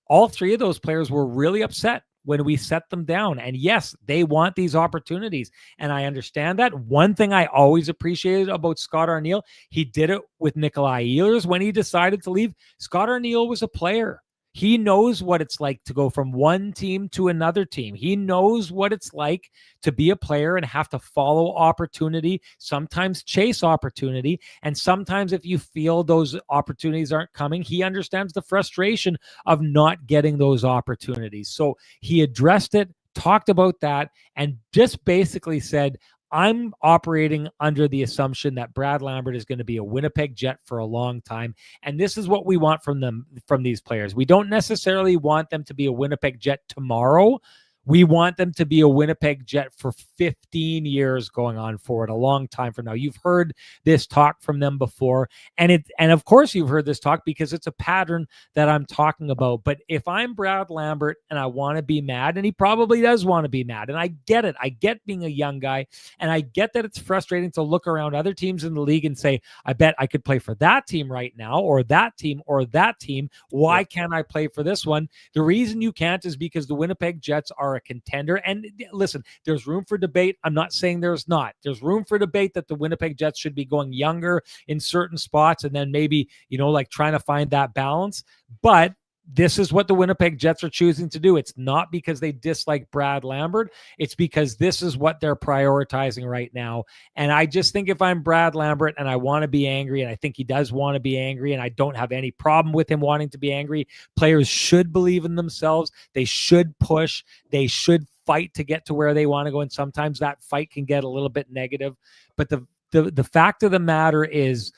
all three of those players were really upset when we set them down. And yes, they want these opportunities. And I understand that. One thing I always appreciated about Scott Arniel, he did it with Nikolaj Ehlers when he decided to leave. Scott Arniel was a player. He knows what it's like to go from one team to another team. He knows what it's like to be a player and have to follow opportunity, sometimes chase opportunity. And sometimes if you feel those opportunities aren't coming, he understands the frustration of not getting those opportunities. So he addressed it, talked about that, and just basically said, I'm operating under the assumption that Brad Lambert is going to be a Winnipeg Jet for a long time. And this is what we want from them, from these players. We don't necessarily want them to be a Winnipeg Jet tomorrow. We want them to be a Winnipeg Jet for 15 years going on forward, a long time from now. You've heard this talk from them before. And of course you've heard this talk because it's a pattern that I'm talking about. But if I'm Brad Lambert and I want to be mad, and he probably does want to be mad, and I get it. I get being a young guy, and I get that it's frustrating to look around other teams in the league and say, I bet I could play for that team right now, or that team, or that team. Why can't I play for this one? The reason you can't is because the Winnipeg Jets are a contender. And listen, there's room for debate. I'm not saying there's not. There's room for debate that the Winnipeg Jets should be going younger in certain spots and then maybe, like trying to find that balance. But this is what the Winnipeg Jets are choosing to do. It's not because they dislike Brad Lambert. It's because this is what they're prioritizing right now. And I just think if I'm Brad Lambert and I want to be angry, and I think he does want to be angry, and I don't have any problem with him wanting to be angry, players should believe in themselves. They should push. They should fight to get to where they want to go. And sometimes that fight can get a little bit negative. But the fact of the matter is,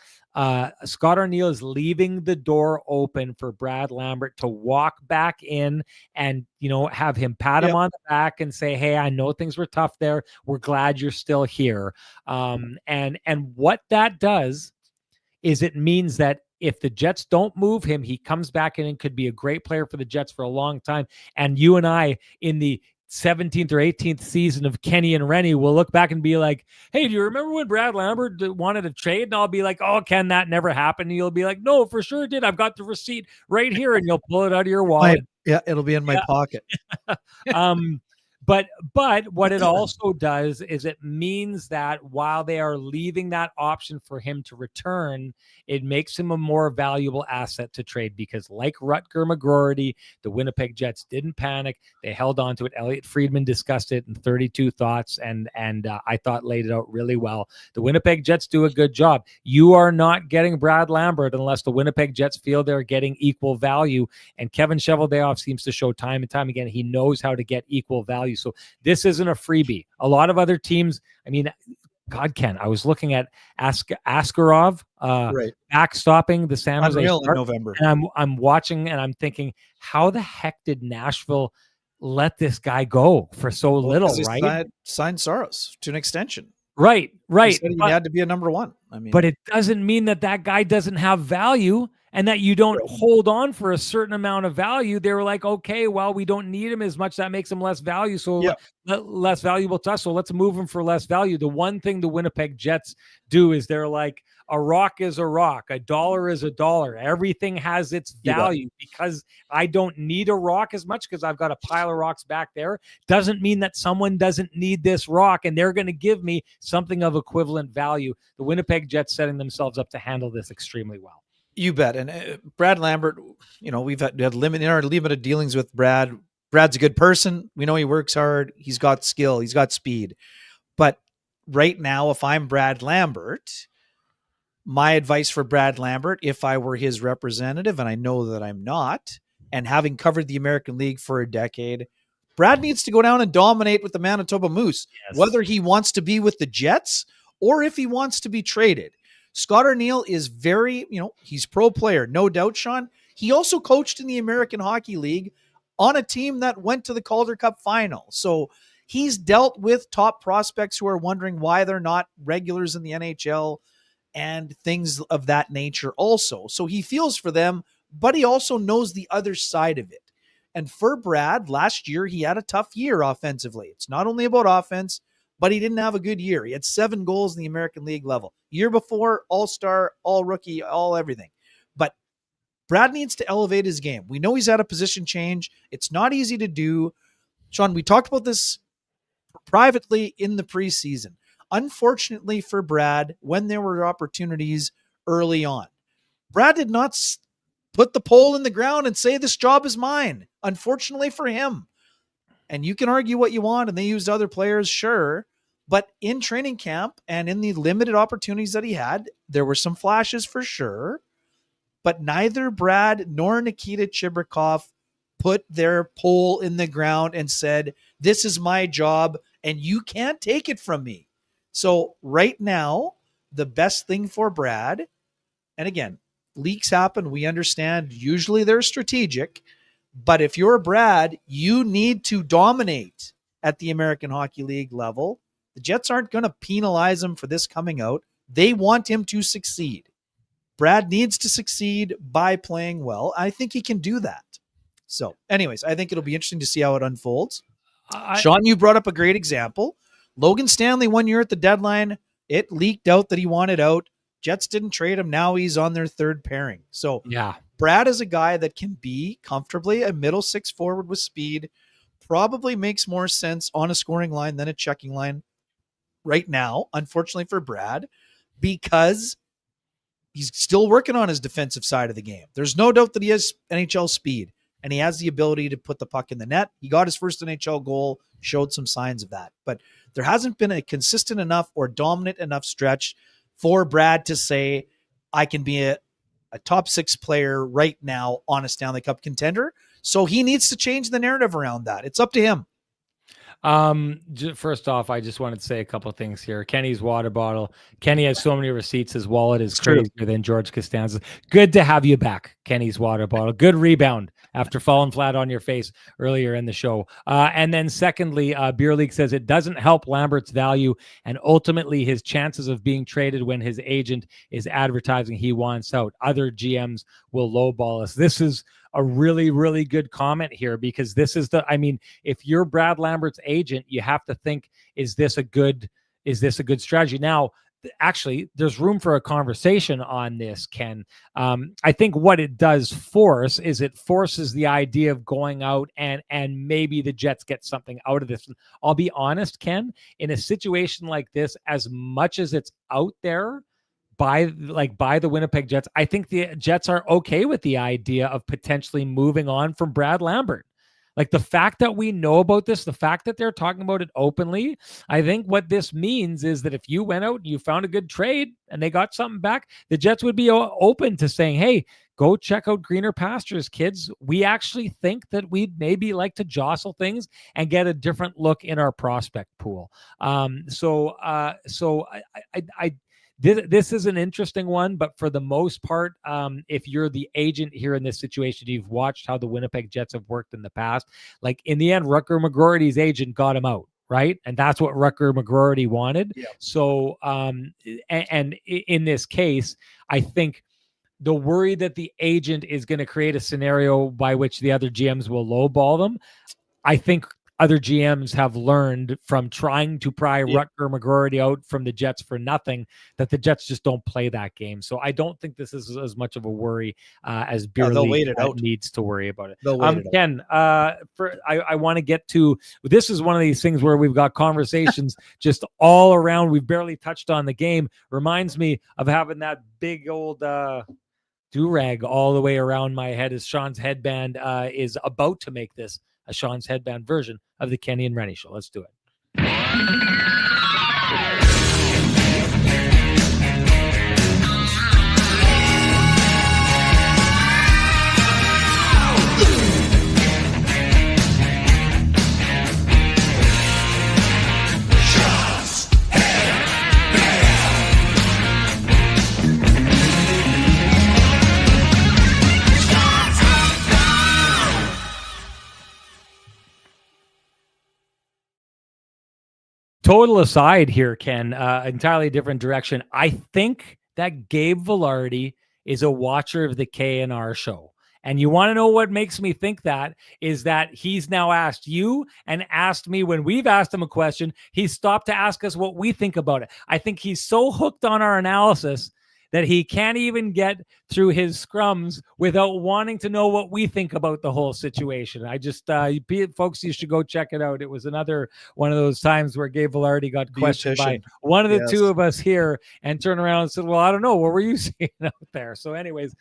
Scott Arniel is leaving the door open for Brad Lambert to walk back in and, have him pat him on the back and say, hey, I know things were tough there. We're glad you're still here. And what that does is it means that if the Jets don't move him, he comes back in and could be a great player for the Jets for a long time. And you and I in the 17th or 18th season of Kenny and Renny will look back and be like, hey, do you remember when Brad Lambert wanted to trade? And I'll be like, oh, Ken, that never happened. And you'll be like, no, for sure it did. I've got the receipt right here. And you'll pull it out of your wallet. Yeah, it'll be in my pocket. But what it also does is it means that while they are leaving that option for him to return, it makes him a more valuable asset to trade because like Rutger McGroarty, the Winnipeg Jets didn't panic. They held on to it. Elliot Friedman discussed it in 32 Thoughts and I thought laid it out really well. The Winnipeg Jets do a good job. You are not getting Brad Lambert unless the Winnipeg Jets feel they're getting equal value. And Kevin Cheveldayoff seems to show time and time again he knows how to get equal value. So this isn't a freebie. A lot of other teams, God, Ken, I was looking at Askarov backstopping the San Jose in November. And I'm watching and I'm thinking, how the heck did Nashville let this guy go for so little, right? Signed Saros to an extension. Right. He said he had to be a number one. But it doesn't mean that guy doesn't have value. and that you don't hold on for a certain amount of value. They were like, okay, well, we don't need him as much. That makes him less value. So less valuable to us. So let's move him for less value. The one thing the Winnipeg Jets do is they're like, a rock is a rock. A dollar is a dollar. Everything has its value because I don't need a rock as much because I've got a pile of rocks back there. Doesn't mean that someone doesn't need this rock and they're going to give me something of equivalent value. The Winnipeg Jets setting themselves up to handle this extremely well. You bet. And Brad Lambert, we've had limited dealings with Brad. Brad's a good person. We know he works hard. He's got skill. He's got speed. But right now, if I'm Brad Lambert, my advice for Brad Lambert, if I were his representative, and I know that I'm not, and having covered the American League for a decade, Brad needs to go down and dominate with the Manitoba Moose, whether he wants to be with the Jets or if he wants to be traded. Scott Arniel is very, he's pro player, no doubt, Sean. He also coached in the American Hockey League on a team that went to the Calder Cup final. So he's dealt with top prospects who are wondering why they're not regulars in the NHL and things of that nature also. So he feels for them, but he also knows the other side of it. And for Brad, last year, he had a tough year offensively. It's not only about offense, but he didn't have a good year. He had 7 goals in the American League level. Year before, all-star, all-rookie, all everything. But Brad needs to elevate his game. We know he's had a position change. It's not easy to do. Sean, we talked about this privately in the preseason. Unfortunately for Brad, when there were opportunities early on, Brad did not put the pole in the ground and say, this job is mine. Unfortunately for him. And you can argue what you want, and they used other players, sure. But in training camp and in the limited opportunities that he had, there were some flashes for sure. But neither Brad nor Nikita Chibrikov put their pole in the ground and said, this is my job, and you can't take it from me. So right now, the best thing for Brad, and again, leaks happen, we understand, usually they're strategic, but if you're Brad, you need to dominate at the American Hockey League level. The Jets aren't going to penalize him for this coming out. They want him to succeed. Brad needs to succeed by playing well. I think he can do that. So anyways, I think it'll be interesting to see how it unfolds. Sean, you brought up a great example. Logan Stanley 1 year at the deadline, it leaked out that he wanted out. Jets didn't trade him. Now he's on their third pairing. So Brad is a guy that can be comfortably a middle 6 forward with speed. Probably makes more sense on a scoring line than a checking line right now, unfortunately for Brad, because he's still working on his defensive side of the game. There's no doubt that he has NHL speed and he has the ability to put the puck in the net. He got his first NHL goal, showed some signs of that, but there hasn't been a consistent enough or dominant enough stretch for Brad to say, I can be a top 6 player right now on a Stanley Cup contender. So he needs to change the narrative around that. It's up to him. First off, I just wanted to say a couple of things here. Kenny's water bottle. Kenny has so many receipts. His wallet is crazier than George Costanza's. Good to have you back, Kenny's water bottle. Good rebound after falling flat on your face earlier in the show. And then secondly, Beer League says it doesn't help Lambert's value and ultimately his chances of being traded when his agent is advertising he wants out. Other GMs will lowball us. This is a really, really good comment here because this is if you're Brad Lambert's agent, you have to think, is this a good strategy? Now, actually, there's room for a conversation on this, Ken. I think what it does force is it forces the idea of going out and maybe the Jets get something out of this. I'll be honest, Ken, in a situation like this, as much as it's out there, by the Winnipeg Jets, I think the Jets are okay with the idea of potentially moving on from Brad Lambert. Like the fact that we know about this, the fact that they're talking about it openly, I think what this means is that if you went out and you found a good trade and they got something back, the Jets would be open to saying, hey, go check out greener pastures, kids. We actually think that we'd maybe like to jostle things and get a different look in our prospect pool. This is an interesting one, but for the most part, if you're the agent here in this situation, you've watched how the Winnipeg Jets have worked in the past. Like in the end, Rutger McGroarty's agent got him out, right? And that's what Rutger McGroarty wanted. Yeah. So, and in this case, I think the worry that the agent is going to create a scenario by which the other GMs will lowball them. I think other GMs have learned from trying to pry Rutger McGroarty out from the Jets for nothing that the Jets just don't play that game. So I don't think this is as much of a worry as Beer League needs to worry about it. Ken, I want to get to, this is one of these things where we've got conversations just all around. We've barely touched on the game. Reminds me of having that big old do-rag all the way around my head as Sean's headband is about to make this a Sean's headband version of the Kenny and Renny show. Let's do it. Total aside here, Ken, entirely different direction. I think that Gabe Vilardi is a watcher of the K&R show. And you want to know what makes me think that is that he's now asked you and asked me when we've asked him a question. He's stopped to ask us what we think about it. I think he's so hooked on our analysis that he can't even get through his scrums without wanting to know what we think about the whole situation. I just, folks, you should go check it out. It was another one of those times where Gabe Vilardi got questioned by one of the two of us here and turned around and said, well, I don't know. What were you seeing out there? So anyways,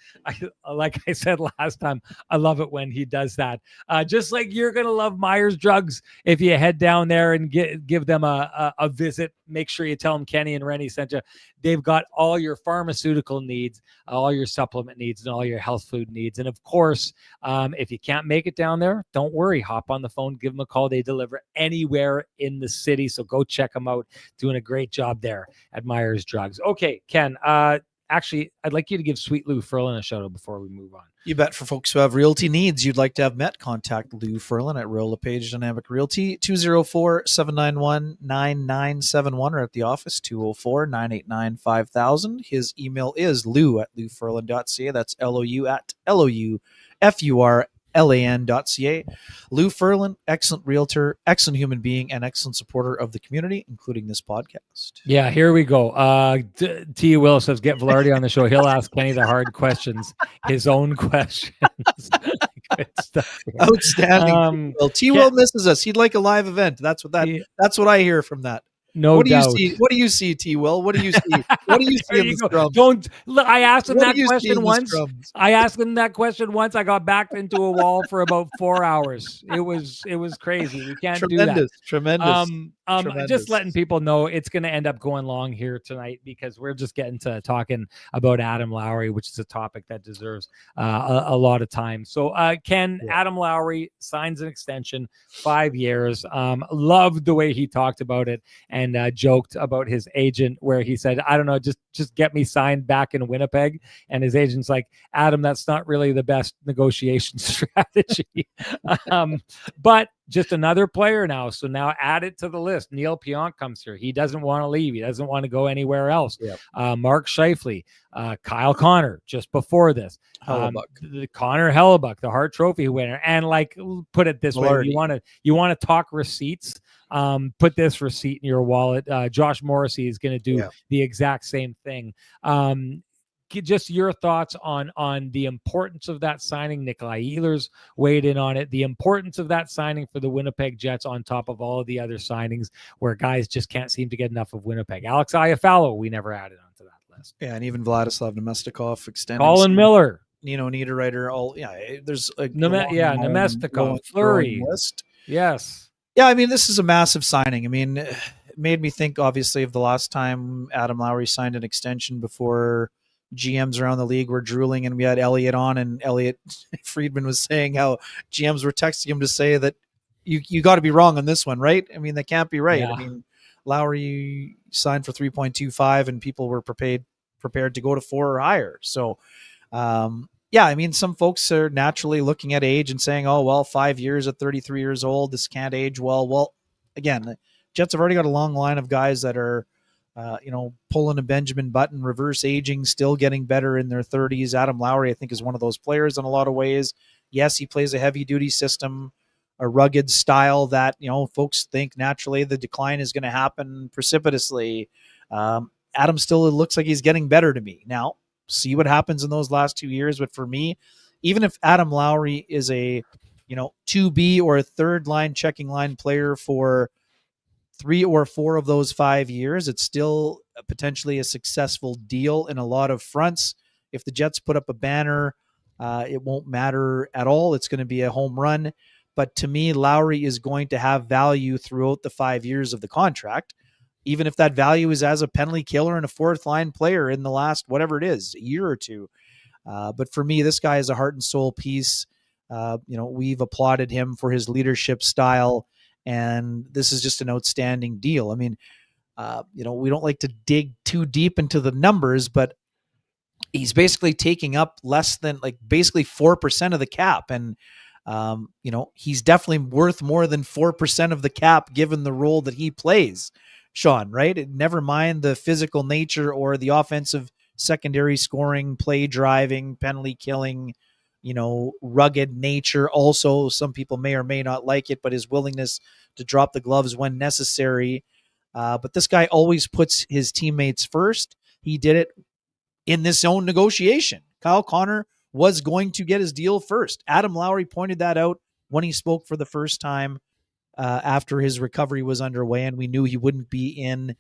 like I said last time, I love it when he does that. Just like you're going to love Myers Drugs if you head down there and give them a visit. Make sure you tell them Kenny and Renny sent you. They've got all your pharmaceutical needs, all your supplement needs, and all your health food needs. And of course, if you can't make it down there, don't worry. Hop on the phone, give them a call. They deliver anywhere in the city. So go check them out. Doing a great job there at Myers Drugs. Okay, Ken, actually, I'd like you to give Sweet Lou Furlan a shout out before we move on. You bet. For folks who have realty needs you'd like to have met, contact Lou Furlan at Royal LePage Dynamic Realty, 204-791-9971, or at the office, 204-989-5000. His email is lou@loufurlan.ca. That's LOU at LOUFURLAN.ca. Lou Furlan, excellent realtor, excellent human being, and excellent supporter of the community, including this podcast. Yeah, here we go. T. Will says, get Vilardi on the show. He'll ask Kenny the hard questions, his own questions. Good stuff. Outstanding. Well, T. Will misses us. He'd like a live event. That's what I hear from that. No doubt. What do you see, T. Will? What do you see? What do you see in the scrums? I asked him that question once. I asked him that question once. I got backed into a wall for about 4 hours. It was crazy. We can't do that. Tremendous. Just letting people know it's going to end up going long here tonight because we're just getting to talking about Adam Lowry, which is a topic that deserves a lot of time. So, Ken, Adam Lowry signs an extension, 5 years. Loved the way he talked about it and joked about his agent where he said, I don't know, just get me signed back in Winnipeg. And his agent's like, Adam, that's not really the best negotiation strategy. But just another player now. So now add it to the list. Neil Pionk comes through. He doesn't want to leave. He doesn't want to go anywhere else. Yep. Mark Scheifele, Kyle Connor, just before this. Connor Hellebuyck, the Hart Trophy winner. And like, put it this way, you want to talk receipts, put this receipt in your wallet. Josh Morrissey is going to do the exact same thing. Just your thoughts on the importance of that signing. Nikolaj Ehlers weighed in on it. The importance of that signing for the Winnipeg Jets on top of all of the other signings where guys just can't seem to get enough of Winnipeg. Alex Iafallo, we never added onto that list. Yeah, and even Vladislav Nemestikov extending. Colin Miller. Niederreiter. There's a Nemestikov, Fleury. List. Yes. Yeah, I mean, this is a massive signing. I mean, it made me think, obviously, of the last time Adam Lowry signed an extension before GMs around the league were drooling, and we had Elliot on, and Elliot Friedman was saying how GMs were texting him to say that you got to be wrong on this one, right? I mean, that can't be right. Yeah. I mean, Lowry signed for 3.25, and people were prepared to go to 4 or higher. So, I mean, some folks are naturally looking at age and saying, oh, well, 5 years at 33 years old, this can't age well. Well, again, the Jets have already got a long line of guys that are pulling a Benjamin Button, reverse aging, still getting better in their 30s. Adam Lowry, I think, is one of those players in a lot of ways. Yes, he plays a heavy-duty system, a rugged style that, folks think naturally the decline is going to happen precipitously. Adam still looks like he's getting better to me. Now, see what happens in those last 2 years. But for me, even if Adam Lowry is a, 2B or a third-line checking line player for 3 or 4 of those 5 years, it's still potentially a successful deal in a lot of fronts. If the Jets put up a banner, it won't matter at all. It's going to be a home run. But to me, Lowry is going to have value throughout the 5 years of the contract, even if that value is as a penalty killer and a fourth line player in the last, whatever it is, a year or two. But for me, this guy is a heart and soul piece. We've applauded him for his leadership style, and this is just an outstanding deal. I mean, we don't like to dig too deep into the numbers, but he's basically taking up less than basically 4% of the cap. And, he's definitely worth more than 4% of the cap given the role that he plays, Sean, right? Never mind the physical nature or the offensive secondary scoring, play driving, penalty killing, rugged nature. Also, some people may or may not like it, but his willingness to drop the gloves when necessary. But this guy always puts his teammates first. He did it in this own negotiation. Kyle Connor was going to get his deal first. Adam Lowry pointed that out when he spoke for the first time after his recovery was underway, and we knew he wouldn't be in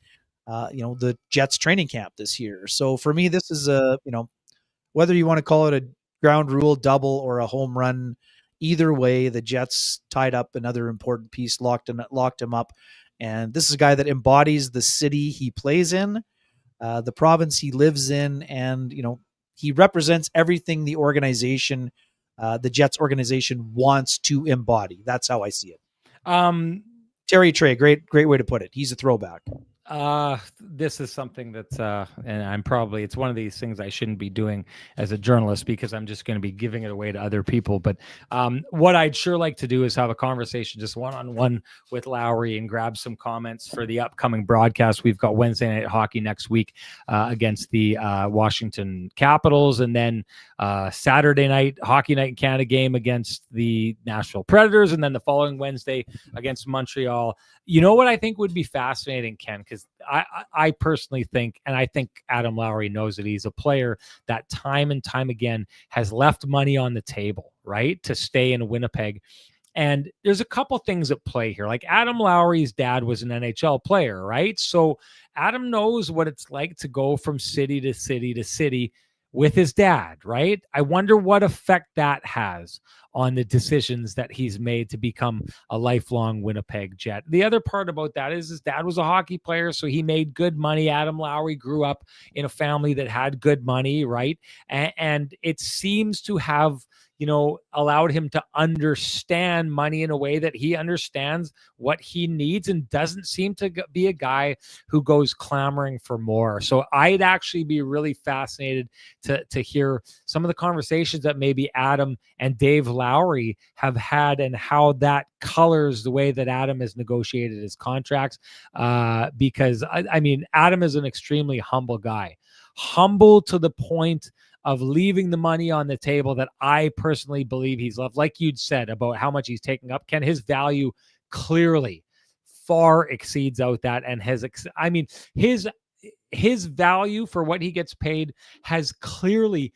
the Jets training camp this year. So for me, this is whether you want to call it a ground rule double or a home run, either way, the Jets tied up another important piece, locked him up. And this is a guy that embodies the city he plays in, the province he lives in, and, he represents everything the organization, the Jets organization, wants to embody. That's how I see it. Terry Trey, great way to put it. He's a throwback. This is something that's, and it's one of these things I shouldn't be doing as a journalist because I'm just going to be giving it away to other people. But what I'd sure like to do is have a conversation just one-on-one with Lowry and grab some comments for the upcoming broadcast. We've got Wednesday night hockey next week against the Washington Capitals, and then Saturday night hockey night in Canada game against the Nashville Predators, and then the following Wednesday against Montreal. You know what I think would be fascinating, Ken, because I personally think, and I think Adam Lowry knows that he's a player that time and time again has left money on the table, right, to stay in Winnipeg. And there's a couple things at play here. Like Adam Lowry's dad was an NHL player, right? So Adam knows what it's like to go from city to city to city with his dad, right? I wonder what effect that has on the decisions that he's made to become a lifelong Winnipeg Jet. The other part about that is his dad was a hockey player, so he made good money. Adam Lowry grew up in a family that had good money, right? And it seems to have, allowed him to understand money in a way that he understands what he needs and doesn't seem to be a guy who goes clamoring for more. So I'd actually be really fascinated to hear some of the conversations that maybe Adam and Dave Lowry have had and how that colors the way that Adam has negotiated his contracts. Because I mean, Adam is an extremely humble guy, humble to the point of leaving the money on the table that I personally believe he's left. Like you'd said about how much he's taking up, Ken, his value clearly far exceeds out that, and his value for what he gets paid has clearly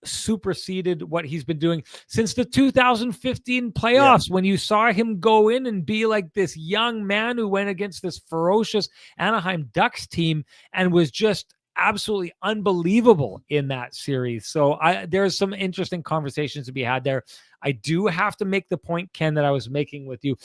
superseded what he's been doing since the 2015 playoffs. Yeah. When you saw him go in and be like this young man who went against this ferocious Anaheim Ducks team and was just absolutely unbelievable in that series. So there's some interesting conversations to be had there. I do have to make the point, Ken, that I was making with you.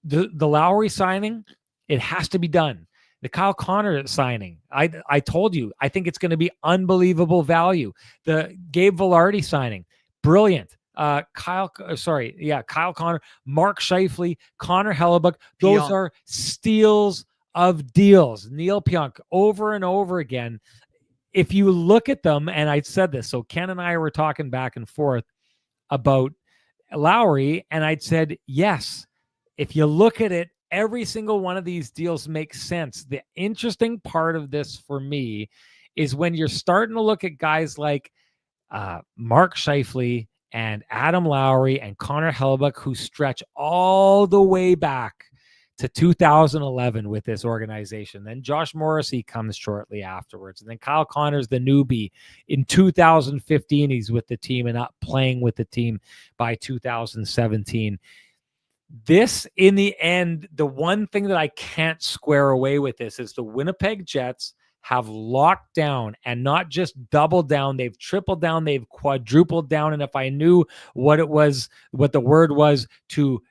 The Lowry signing, it has to be done. The Kyle Connor signing, I told you, I think it's going to be unbelievable value. The Gabe Vilardi signing, brilliant. Kyle Connor, Mark Scheifele, Connor Hellebuyck, those are steals of deals. Neil Pionk, over and over again. If you look at them, and I said this, so Ken and I were talking back and forth about Lowry, and I'd said, yes, if you look at it every single one of these deals makes sense. The interesting part of this for me is when you're starting to look at guys like Mark Scheifele and Adam Lowry and Connor Hellebuyck, who stretch all the way back to 2011 with this organization. Then Josh Morrissey comes shortly afterwards. And then Kyle Connor's the newbie. In 2015, he's with the team and not playing with the team by 2017. This, in the end, the one thing that I can't square away with this is the Winnipeg Jets have locked down, and not just doubled down, they've tripled down, they've quadrupled down. And if I knew what it was, what the word was to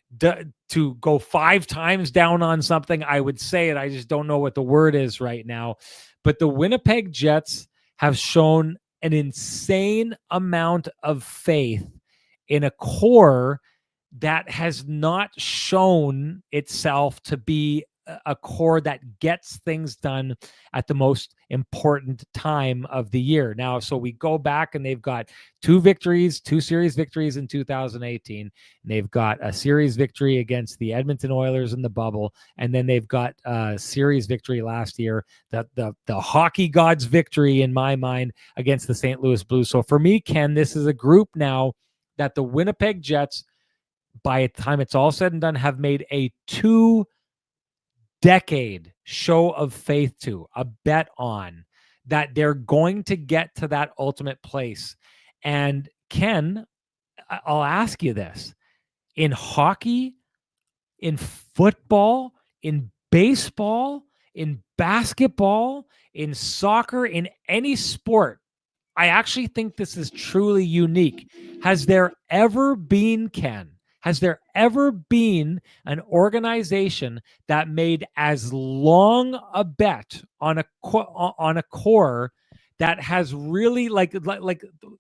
go 5 times down on something, I would say it. I just don't know what the word is right now. But the Winnipeg Jets have shown an insane amount of faith in a core that has not shown itself to be a core that gets things done at the most important time of the year. Now, so we go back and they've got 2 series victories in 2018. And they've got a series victory against the Edmonton Oilers in the bubble. And then they've got a series victory last year, the hockey gods victory in my mind against the St. Louis Blues. So for me, Ken, this is a group now that the Winnipeg Jets, by the time it's all said and done, have made a 2-decade show of faith to, a bet on, that they're going to get to that ultimate place. And Ken, I'll ask you this. In hockey, in football, in baseball, in basketball, in soccer, in any sport, I actually think this is truly unique. Has there ever been, Ken, has there ever been an organization that made as long a bet on a core that has really like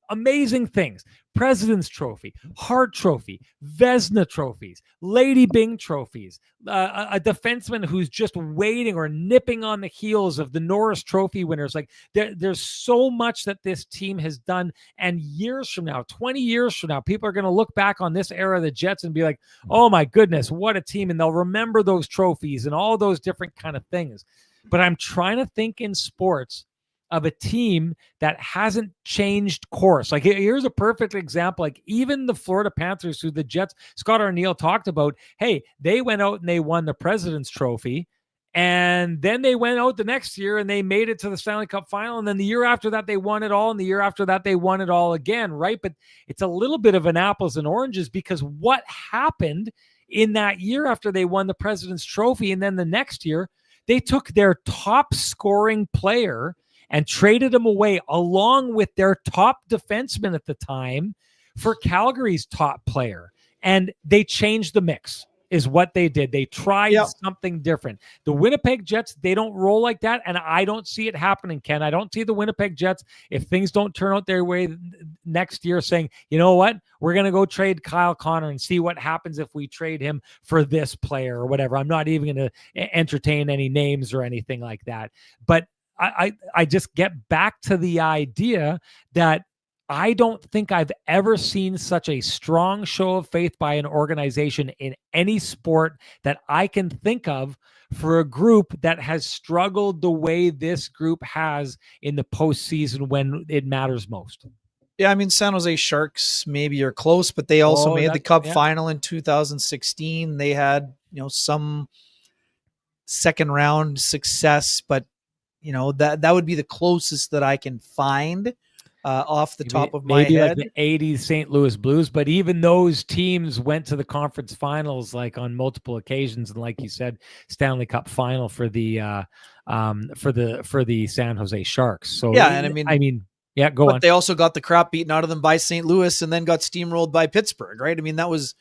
amazing things? President's Trophy, Hart Trophy, Vezina trophies, Lady Byng trophies, a defenseman who's just waiting or nipping on the heels of the Norris Trophy winners. Like there's so much that this team has done. And years from now, 20 years from now, people are going to look back on this era of the Jets and be like, oh my goodness, what a team. And they'll remember those trophies and all those different kind of things. But I'm trying to think in sports of a team that hasn't changed course. Like here's a perfect example. Like even the Florida Panthers, who the Jets, Scott Arniel talked about, hey, they went out and they won the President's Trophy. And then they went out the next year and they made it to the Stanley Cup final. And then the year after that, they won it all. And the year after that, they won it all again, right? But it's a little bit of an apples and oranges, because what happened in that year after they won the President's Trophy, and then the next year, they took their top scoring player and traded him away along with their top defenseman at the time for Calgary's top player. And they changed the mix, is what they did. They tried something different. The Winnipeg Jets, they don't roll like that, and I don't see it happening, Ken. I don't see the Winnipeg Jets, if things don't turn out their way next year, saying, you know what, we're going to go trade Kyle Connor and see what happens if we trade him for this player or whatever. I'm not even going to entertain any names or anything like that. But I just get back to the idea that I don't think I've ever seen such a strong show of faith by an organization in any sport that I can think of for a group that has struggled the way this group has in the postseason when it matters most. Yeah, I mean, San Jose Sharks maybe are close, but they also made the Cup final in 2016. They had, some second round success, but that would be the closest that I can find off the top of my head. Like the 80s St. Louis Blues, but even those teams went to the conference finals like on multiple occasions, and like you said, Stanley Cup final for the San Jose Sharks. So yeah, and I mean, yeah, go on. But they also got the crap beaten out of them by St. Louis, and then got steamrolled by Pittsburgh, right? I mean, that was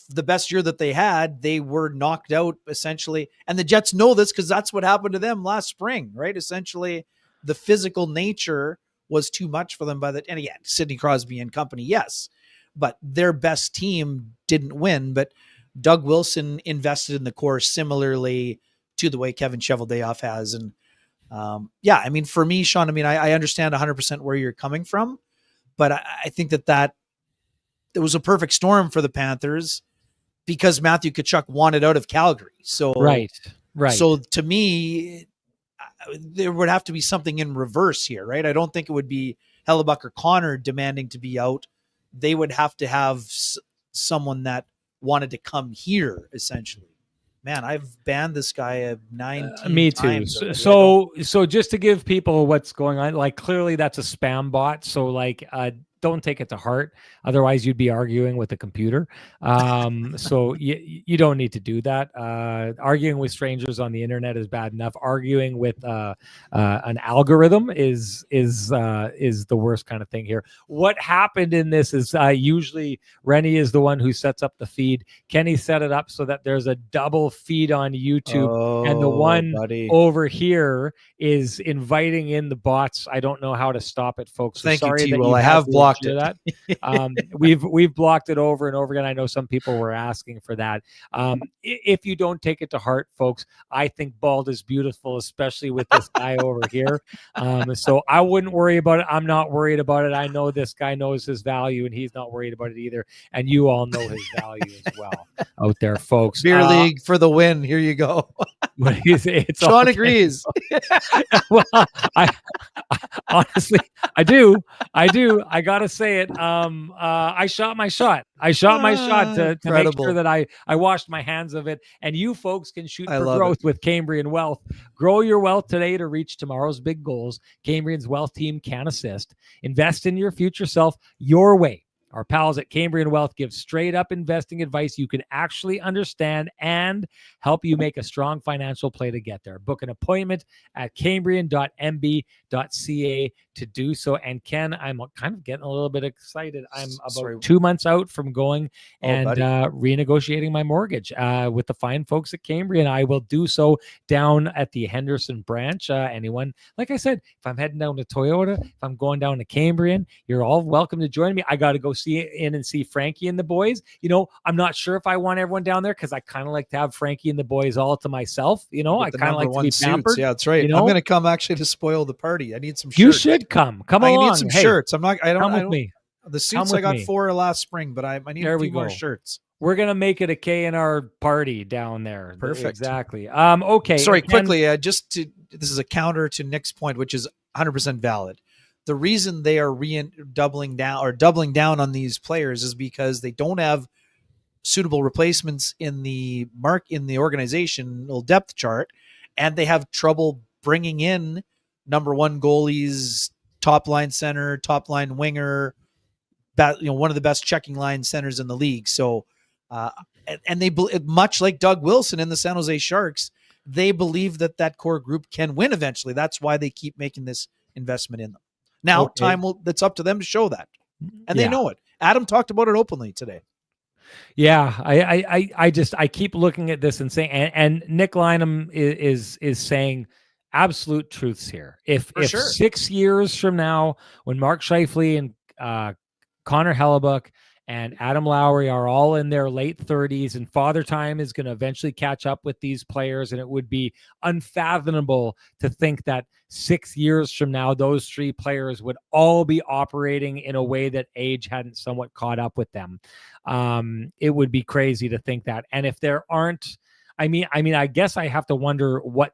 the best year that they had. They were knocked out essentially, and the Jets know this because that's what happened to them last spring, right? Essentially, the physical nature was too much for them and again, Sidney Crosby and company, yes, but their best team didn't win. But Doug Wilson invested in the core similarly to the way Kevin Cheveldayoff has. And I mean, for me, Sean, I mean, I understand 100% where you're coming from, but I think that it was a perfect storm for the Panthers, because Matthew Tkachuk wanted out of Calgary. So right. So to me, there would have to be something in reverse here, right? I don't think it would be Hellebuyck or Connor demanding to be out. They would have to have someone that wanted to come here, essentially. Man, I've banned this guy 19 me too. times. So just to give people what's going on, like clearly that's a spam bot. So like, don't take it to heart. Otherwise, you'd be arguing with the computer. So you don't need to do that. Arguing with strangers on the internet is bad enough. Arguing with an algorithm is the worst kind of thing here. What happened in this is usually Renny is the one who sets up the feed. Kenny set it up so that there's a double feed on YouTube, and the one over here is inviting in the bots. I don't know how to stop it, folks. So Thank sorry you, that Well, I have blocked it. That. We've blocked it over and over again. I know some people were asking for that. If you don't take it to heart, folks, I think bald is beautiful, especially with this guy over here. So I wouldn't worry about it. I'm not worried about it. I know this guy knows his value, and he's not worried about it either. And you all know his value as well out there, folks. Beer League for the win. Here you go. Sean agrees. Well, I honestly, I do. I gotta say it. I shot my shot. To make sure that I washed my hands of it. And you folks can shoot for growth with Cambrian Wealth. Grow your wealth today to reach tomorrow's big goals. Cambrian's wealth team can assist. Invest in your future self your way. Our pals at Cambrian Wealth give straight up investing advice you can actually understand and help you make a strong financial play to get there. Book an appointment at cambrian.mb.ca to do so. And Ken, I'm kind of getting a little bit excited. I'm about 2 months out from going and renegotiating my mortgage with the fine folks at Cambrian. I will do so down at the Henderson branch. Anyone, like I said, if I'm heading down to Toyota, if I'm going down to Cambrian, you're all welcome to join me. I got to go see Frankie and the boys. You know, I'm not sure if I want everyone down there because I kind of like to have Frankie and the boys all to myself. You know, I kind of like to be pampered. Yeah, that's right. You know? I'm going to come actually to spoil the party. I need some shirts. You should come along. I need some shirts. I don't with me. The suits I got 4 last spring, but I need a few more shirts. We're going to make it a K&R party down there. Perfect. Exactly. Okay. Sorry, quickly, this is a counter to Nick's point, which is 100% valid. The reason they are doubling down on these players is because they don't have suitable replacements in the organizational depth chart, and they have trouble bringing in number one goalies, top line center, top line winger, one of the best checking line centers in the league. So, and they much like Doug Wilson in the San Jose Sharks, they believe that core group can win eventually. That's why they keep making this investment in them. Now, that's up to them to show that. And they know it. Adam talked about it openly today. Yeah, I keep looking at this and saying, and Nick Lynham is saying absolute truths here. If 6 years from now, when Mark Scheifele and Connor Hellebuyck and Adam Lowry are all in their late 30s, and Father Time is going to eventually catch up with these players, and it would be unfathomable to think that 6 years from now, those three players would all be operating in a way that age hadn't somewhat caught up with them. It would be crazy to think that. And if there aren't, I mean, I guess I have to wonder what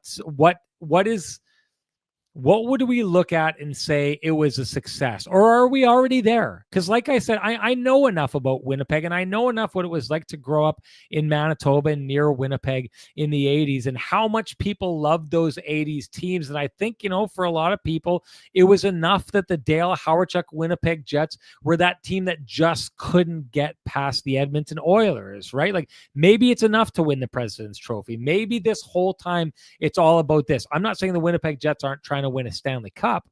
would we look at and say it was a success? Or are we already there? Because like I said, I know enough about Winnipeg, and I know enough what it was like to grow up in Manitoba and near Winnipeg in the 80s, and how much people loved those 80s teams. And I think, for a lot of people, it was enough that the Dale Hawerchuk Winnipeg Jets were that team that just couldn't get past the Edmonton Oilers, right? Like maybe it's enough to win the President's Trophy. Maybe this whole time it's all about this. I'm not saying the Winnipeg Jets aren't trying to win a Stanley Cup,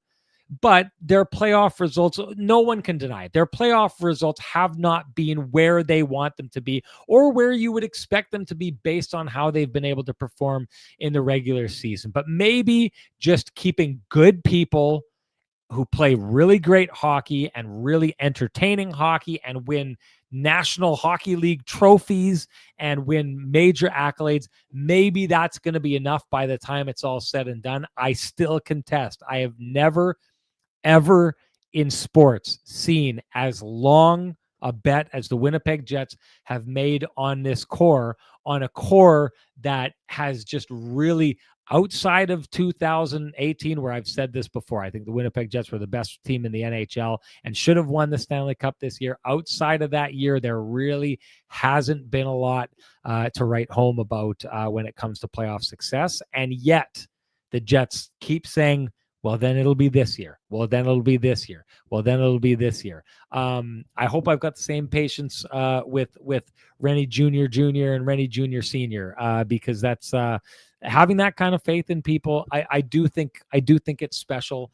but their playoff results, no one can deny it. Their playoff results have not been where they want them to be, or where you would expect them to be based on how they've been able to perform in the regular season. But maybe just keeping good people who play really great hockey and really entertaining hockey and win National Hockey League trophies and win major accolades, maybe that's going to be enough by the time it's all said and done. I still contest. I have never, ever in sports seen as long a bet as the Winnipeg Jets have made on this core, on a core that has just really, outside of 2018, where I've said this before, I think the Winnipeg Jets were the best team in the NHL and should have won the Stanley Cup this year. Outside of that year, there really hasn't been a lot to write home about when it comes to playoff success. And yet the Jets keep saying, well, then it'll be this year. Well, then it'll be this year. Well, then it'll be this year. I hope I've got the same patience with Renny Jr. and Renny Jr. Sr. Because that's having that kind of faith in people. I do think it's special.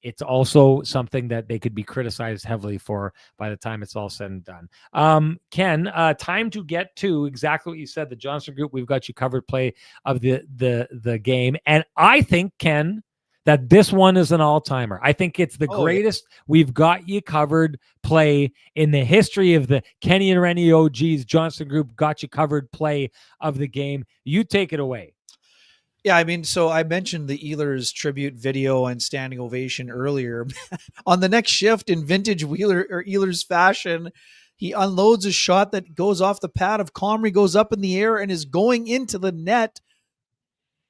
It's also something that they could be criticized heavily for by the time it's all said and done. Ken, time to get to exactly what you said. The Johnson Group, we've got you covered play of the game, and I think, Ken, that this one is an all-timer. I think it's the greatest we've got you covered play in the history of the Kenny and Renny OGs. Johnson Group got you covered play of the game. You take it away. Yeah, I mean, so I mentioned the Ehlers tribute video and standing ovation earlier. On the next shift, in vintage Ehlers fashion, he unloads a shot that goes off the pad of Comrie, goes up in the air and is going into the net.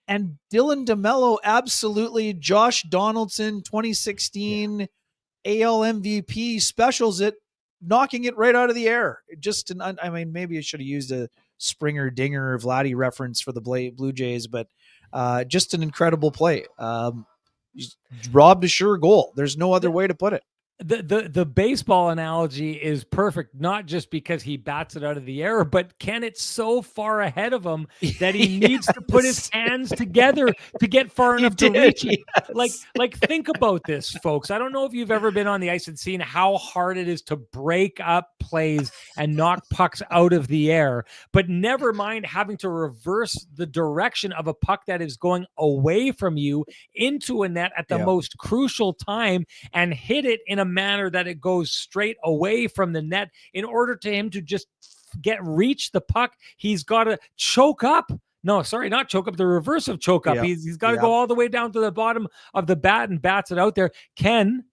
And Dylan DeMello, absolutely, Josh Donaldson, 2016 AL MVP, specials it, knocking it right out of the air. I mean, maybe I should have used a Springer Dinger Vladdy reference for the Blue Jays, but just an incredible play. Robbed a sure goal. There's no other way to put it. The baseball analogy is perfect, not just because he bats it out of the air, but Ken, it's so far ahead of him that he needs to put his hands together to get far enough to reach it. Yes. Like think about this, folks. I don't know if you've ever been on the ice and seen how hard it is to break up plays and knock pucks out of the air, but never mind having to reverse the direction of a puck that is going away from you into a net at the most crucial time and hit it in a manner that it goes straight away from the net. In order to him to just reach the puck, he's got to choke up. No, sorry, not choke up, the reverse of choke up. He's got to go all the way down to the bottom of the bat and bats it out there. Ken,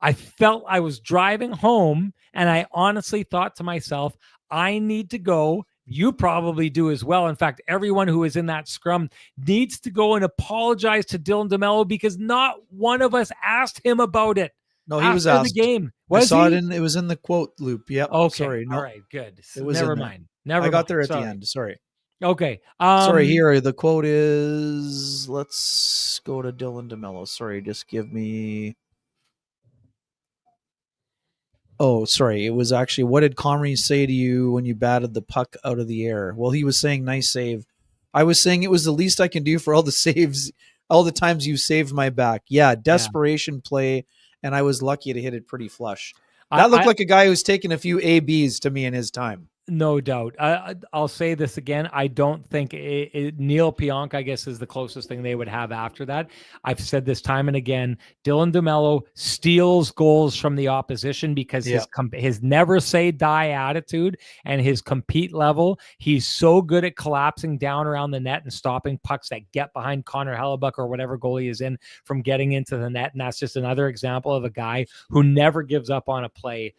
I felt I was driving home and I honestly thought to myself, I need to go. You probably do as well. In fact, everyone who is in that scrum needs to go and apologize to Dylan DeMello because not one of us asked him about it. No, he was asked. The game. I saw it it was in the quote loop. Yep. Okay. Sorry. No. All right. Good. Never mind. I got there at the end. Sorry. Okay. Sorry. Here, the quote is. Let's go to Dylan DeMello. Sorry. Just give me. Oh, sorry. It was actually, what did Comrie say to you when you batted the puck out of the air? Well, he was saying, nice save. I was saying it was the least I can do for all the saves, all the times you saved my back. Yeah. Desperation play. And I was lucky to hit it pretty flush. That looked like a guy who's taken a few ABs to me in his time. No doubt. I'll say this again. I don't think Neil Pionk, I guess, is the closest thing they would have after that. I've said this time and again. Dylan DeMello steals goals from the opposition because his never say die attitude and his compete level. He's so good at collapsing down around the net and stopping pucks that get behind Connor Hellebuyck or whatever goal he is in from getting into the net. And that's just another example of a guy who never gives up on a play.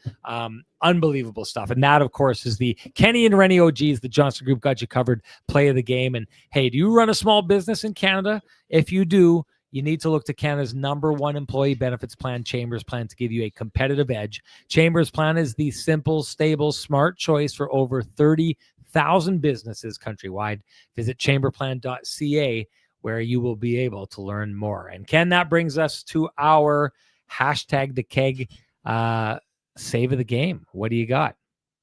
Unbelievable stuff. And that, of course, is the Kenny and Renny OGs, the Johnson Group got you covered play of the game. And hey, do you run a small business in Canada? If you do, you need to look to Canada's #1 employee benefits plan, Chambers Plan, to give you a competitive edge. Chambers Plan is the simple, stable, smart choice for over 30,000 businesses countrywide. Visit chamberplan.ca where you will be able to learn more. And Ken, that brings us to our hashtag the keg save of the game. What do you got?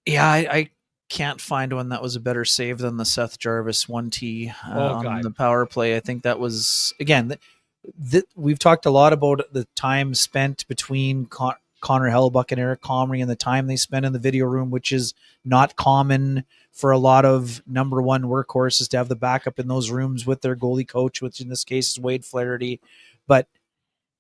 Yeah, I can't find one that was a better save than the Seth Jarvis 1T on the power play. I think that was, again, we've talked a lot about the time spent between Connor Hellebuyck and Eric Comrie and the time they spent in the video room, which is not common for a lot of #1 workhorses to have the backup in those rooms with their goalie coach, which in this case is Wade Flaherty. But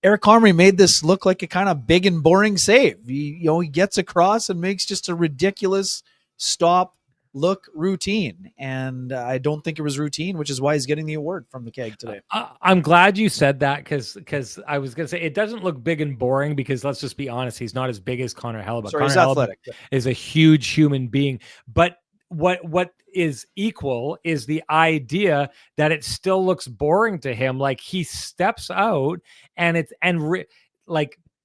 Eric Comrie made this look like a kind of big and boring save. He gets across and makes just a ridiculous stop look routine. And I don't think it was routine, which is why he's getting the award from the keg today. I'm glad you said that because I was going to say it doesn't look big and boring because let's just be honest, he's not as big as Connor Hellebuyck. Sorry, he's athletic. Is a huge human being, but what is equal is the idea that it still looks boring to him. Like he steps out and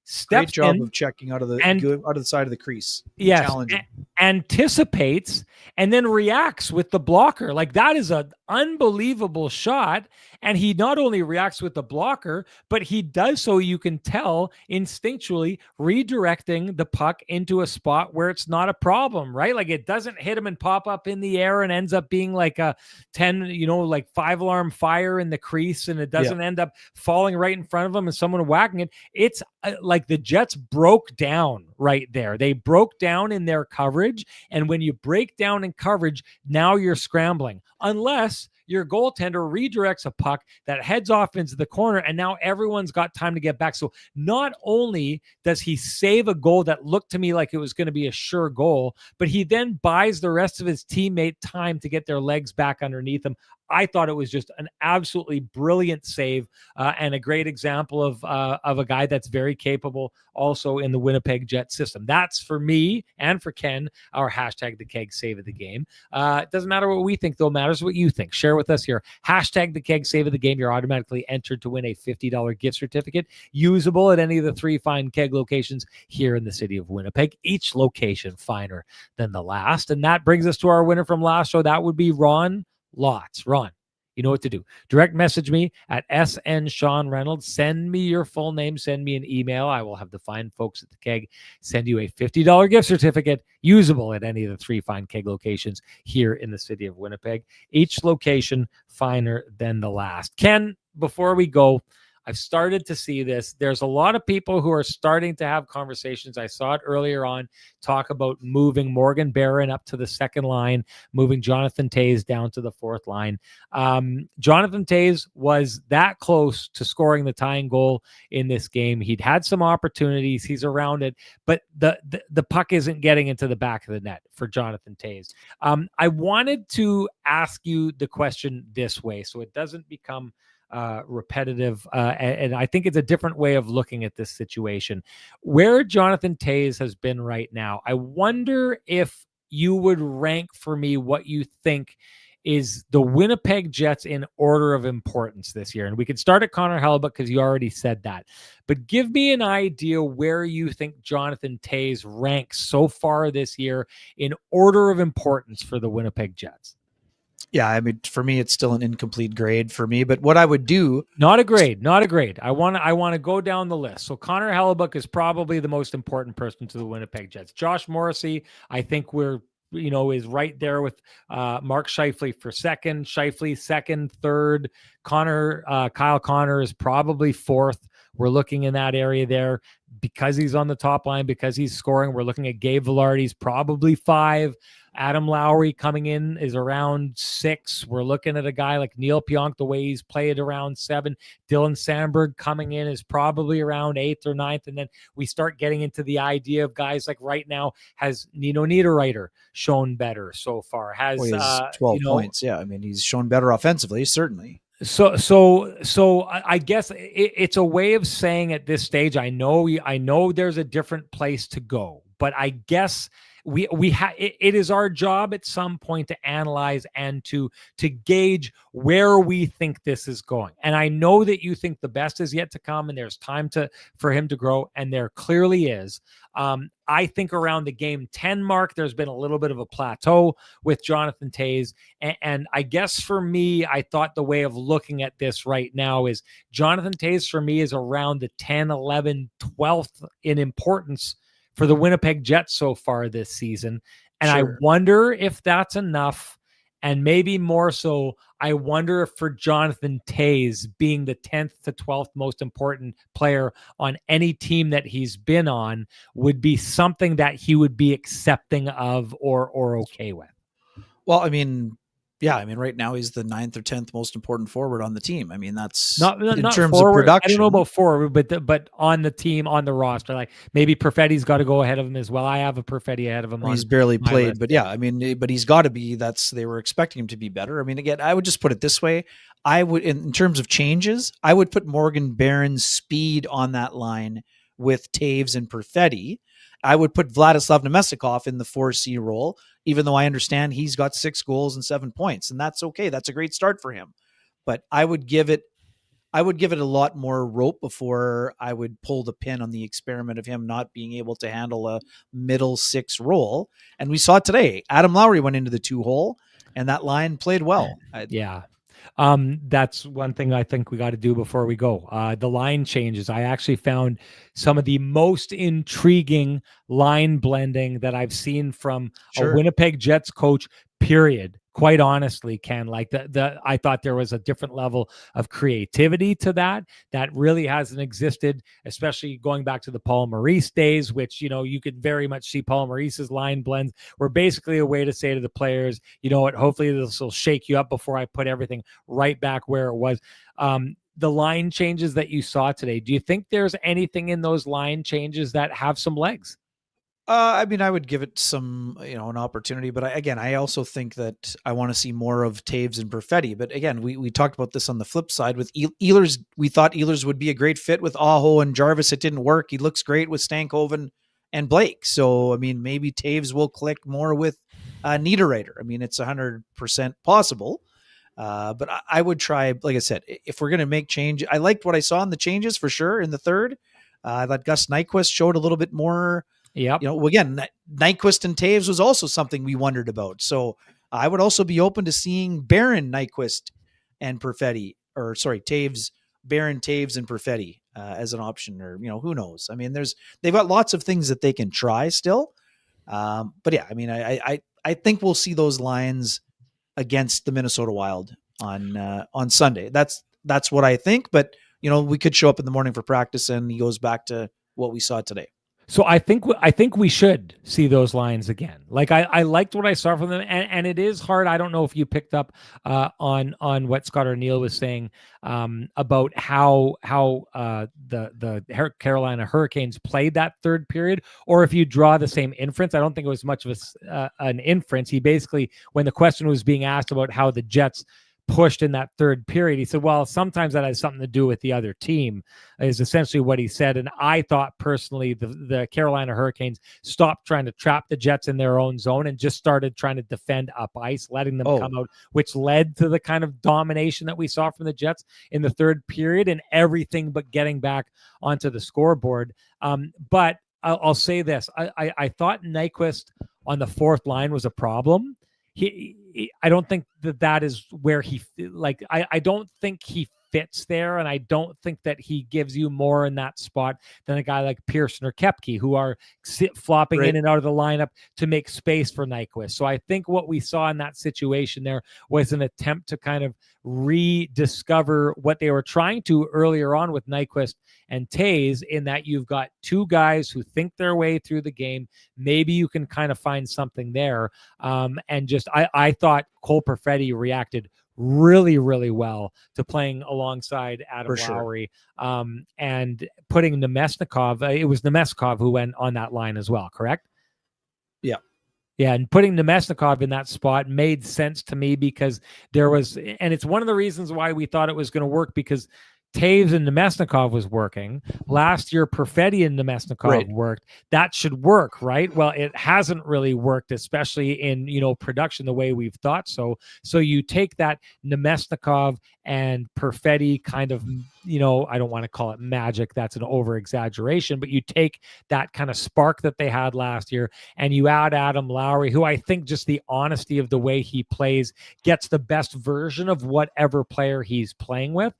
steps Great job in, of checking out of the side of the crease. Yes, Challenging. anticipates and then reacts with the blocker. Like that is an unbelievable shot. And he not only reacts with the blocker, but he does so, you can tell, instinctually redirecting the puck into a spot where it's not a problem, right? Like it doesn't hit him and pop up in the air and ends up being like a 5-alarm fire in the crease, and it doesn't end up falling right in front of him and someone whacking it. It's like the Jets broke down right there. They broke down in their coverage. And when you break down in coverage, now you're scrambling. Unless your goaltender redirects a puck that heads off into the corner, and now everyone's got time to get back. So not only does he save a goal that looked to me like it was going to be a sure goal, but he then buys the rest of his teammate time to get their legs back underneath him. I thought it was just an absolutely brilliant save and a great example of a guy that's very capable also in the Winnipeg Jets system. That's for me and for Ken, our hashtag the keg save of the game. It doesn't matter what we think, though. It matters what you think. Share with us here. Hashtag the keg save of the game. You're automatically entered to win a $50 gift certificate usable at any of the 3 fine keg locations here in the city of Winnipeg. Each location finer than the last. And that brings us to our winner from last show. That would be Ron Lots. Ron, you know what to do. Direct message me at SN Sean Reynolds. Send me your full name. Send me an email. I will have the fine folks at the keg send you a $50 gift certificate usable at any of the 3 fine keg locations here in the city of Winnipeg. Each location finer than the last. Ken, before we go, I've started to see this. There's a lot of people who are starting to have conversations. I saw it earlier on, talk about moving Morgan Barron up to the second line, moving Jonathan Toews down to the fourth line. Jonathan Toews was that close to scoring the tying goal in this game. He'd had some opportunities. He's around it, but the puck isn't getting into the back of the net for Jonathan Toews. I wanted to ask you the question this way so it doesn't become repetitive. And I think it's a different way of looking at this situation. Where Jonathan Toews has been right now, I wonder if you would rank for me what you think is the Winnipeg Jets in order of importance this year. And we can start at Connor Hellebuyck because you already said that. But give me an idea where you think Jonathan Toews ranks so far this year in order of importance for the Winnipeg Jets. Yeah, I mean, for me, it's still an incomplete grade for me. But what I would do, not a grade. I want to go down the list. So Connor Hellebuyck is probably the most important person to the Winnipeg Jets. Josh Morrissey, I think is right there with Mark Scheifele for second. Scheifele second, third. Kyle Connor is probably fourth. We're looking in that area there because he's on the top line, because he's scoring. We're looking at Gabe Vilardi's probably 5. Adam Lowry coming in is around 6. We're looking at a guy like Neil Pionk, the way he's played, around 7. Dylan Sandberg coming in is probably around 8th or 9th. And then we start getting into the idea of guys like right now, has Nino Niederreiter shown better so far? Has 12 points. Yeah, I mean, he's shown better offensively, certainly. So I guess it's a way of saying at this stage, I know there's a different place to go, but I guess it is our job at some point to analyze and to gauge where we think this is going. And I know that you think the best is yet to come and there's time for him to grow, and there clearly is. I think around the game 10 mark, there's been a little bit of a plateau with Jonathan Toews. And I guess for me, I thought the way of looking at this right now is Jonathan Toews for me is around the 10, 11, 12th in importance for the Winnipeg Jets so far this season. And sure. I wonder if that's enough. And maybe more so, I wonder if for Jonathan Toews being the 10th to 12th most important player on any team that he's been on would be something that he would be accepting of or okay with. Well, I mean, Yeah, I mean, right now he's the 9th or 10th most important forward on the team. I mean, that's Not in not terms of forward. I don't know production. about forward, but on the team, on the roster, like maybe Perfetti's got to go ahead of him as well. I have a Perfetti ahead of him He's on barely my played, list. but yeah, I mean, but he's got to be. They were expecting him to be better. I mean, again, I would just put it this way: I would, in terms of changes, I would put Morgan Barron's speed on that line with Taves and Perfetti. I would put Vladislav Nemestikov in the 4C role, even though I understand he's got 6 goals and 7 points, and that's okay. That's a great start for him. But I would give it a lot more rope before I would pull the pin on the experiment of him not being able to handle a middle 6 role. And we saw it today. Adam Lowry went into the 2 hole, and that line played well. Yeah. That's one thing I think we got to do before we go. The line changes. I actually found some of the most intriguing line blending that I've seen from a Winnipeg Jets coach, period. Quite honestly, Ken, like I thought there was a different level of creativity to that really hasn't existed, especially going back to the Paul Maurice days, which, you could very much see Paul Maurice's line blends were basically a way to say to the players, you know what, hopefully this will shake you up before I put everything right back where it was. The line changes that you saw today, do you think there's anything in those line changes that have some legs? I mean, I would give it some, an opportunity, but I also think that I want to see more of Taves and Perfetti. But again, we talked about this on the flip side with Ehlers. We thought Ehlers would be a great fit with Aho and Jarvis. It didn't work. He looks great with Stankoven and Blake. So, I mean, maybe Taves will click more with Niederreiter. I mean, it's 100% possible. But I would try, like I said, if we're going to make change, I liked what I saw in the changes for sure in the third. I thought Gus Nyquist showed a little bit more. Yep. Again, Nyquist and Taves was also something we wondered about. So I would also be open to seeing Barron, Nyquist, and Perfetti, Taves, Barron, Taves, and Perfetti as an option, or who knows? I mean, they've got lots of things that they can try still. But yeah, I mean, I think we'll see those lines against the Minnesota Wild on Sunday. That's what I think. But we could show up in the morning for practice, and he goes back to what we saw today. So I think we should see those lines again. Like I liked what I saw from them, and it is hard. I don't know if you picked up on what Scott O'Neill was saying about how the Carolina Hurricanes played that third period, or if you draw the same inference. I don't think it was much of an inference. He basically, when the question was being asked about how the Jets pushed in that third period, he said, well, sometimes that has something to do with the other team, is essentially what he said. And I thought personally the Carolina Hurricanes stopped trying to trap the Jets in their own zone and just started trying to defend up ice, letting them come out, which led to the kind of domination that we saw from the Jets in the third period and everything but getting back onto the scoreboard. But I'll say this. I thought Nyquist on the fourth line was a problem. I don't think that is where I don't think he fits there, and I don't think that he gives you more in that spot than a guy like Pearson or Koepke, who are flopping in and out of the lineup to make space for Nyquist. So I think what we saw in that situation there was an attempt to kind of rediscover what they were trying to earlier on with Nyquist and Taves, in that you've got two guys who think their way through the game. Maybe you can kind of find something there. And just, I thought Cole Perfetti reacted really, really well to playing alongside Adam Lowry, and putting Nemesnikov. It was Nemesnikov who went on that line as well, correct? Yeah. Yeah, and putting Nemesnikov in that spot made sense to me, because there was, and it's one of the reasons why we thought it was going to work, because Taves and Nemesnikov was working. Last year, Perfetti and Nemesnikov worked. That should work, right? Well, it hasn't really worked, especially in, production the way we've thought so. So you take that Nemesnikov and Perfetti kind of, I don't want to call it magic. That's an over-exaggeration. But you take that kind of spark that they had last year, and you add Adam Lowry, who I think just the honesty of the way he plays gets the best version of whatever player he's playing with.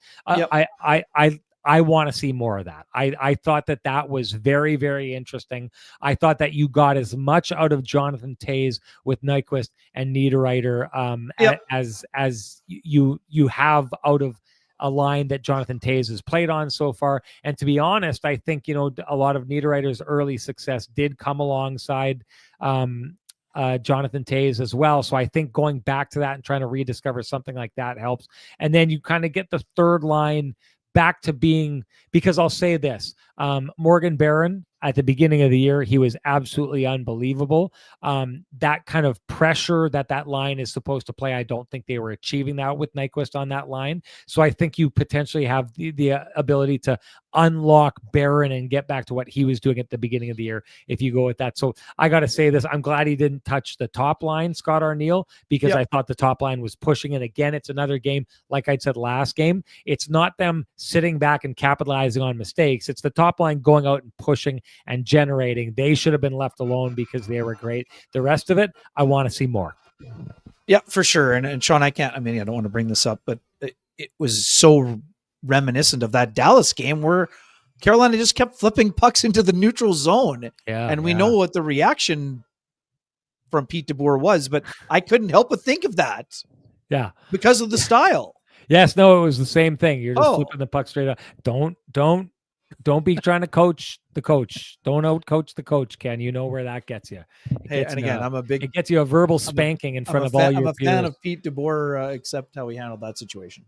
I want to see more of that. I thought that was very, very interesting. I thought that you got as much out of Jonathan Toews with Nyquist and Niederreiter as you have out of a line that Jonathan Toews has played on so far. And to be honest, I think, a lot of Niederreiter's early success did come alongside Jonathan Toews as well. So I think going back to that and trying to rediscover something like that helps. And then you kind of get the third line back to being, because I'll say this, Morgan Barron at the beginning of the year, he was absolutely unbelievable. That kind of pressure that line is supposed to play, I don't think they were achieving that with Nyquist on that line. So I think you potentially have the ability to unlock Barron and get back to what he was doing at the beginning of the year if you go with that. So I got to say this, I'm glad he didn't touch the top line, Scott Arniel, because I thought the top line was pushing it. Again, it's another game, like I said last game, it's not them sitting back and capitalizing on mistakes. It's the top line going out and pushing and generating. They should have been left alone because they were great. The rest of it, I want to see more. Yeah, for sure. And Sean, I don't want to bring this up, but it was so reminiscent of that Dallas game where Carolina just kept flipping pucks into the neutral zone. And we know what the reaction from Pete DeBoer was, but I couldn't help but think of that. Yeah. Because of the style. Yes, no, it was the same thing. You're just flipping the puck straight up. Don't be trying to coach the coach. Don't out coach the coach, Ken. You know where that gets you. It gets you a verbal spanking in front of all your peers. I'm a fan of Pete DeBoer, except how he handled that situation.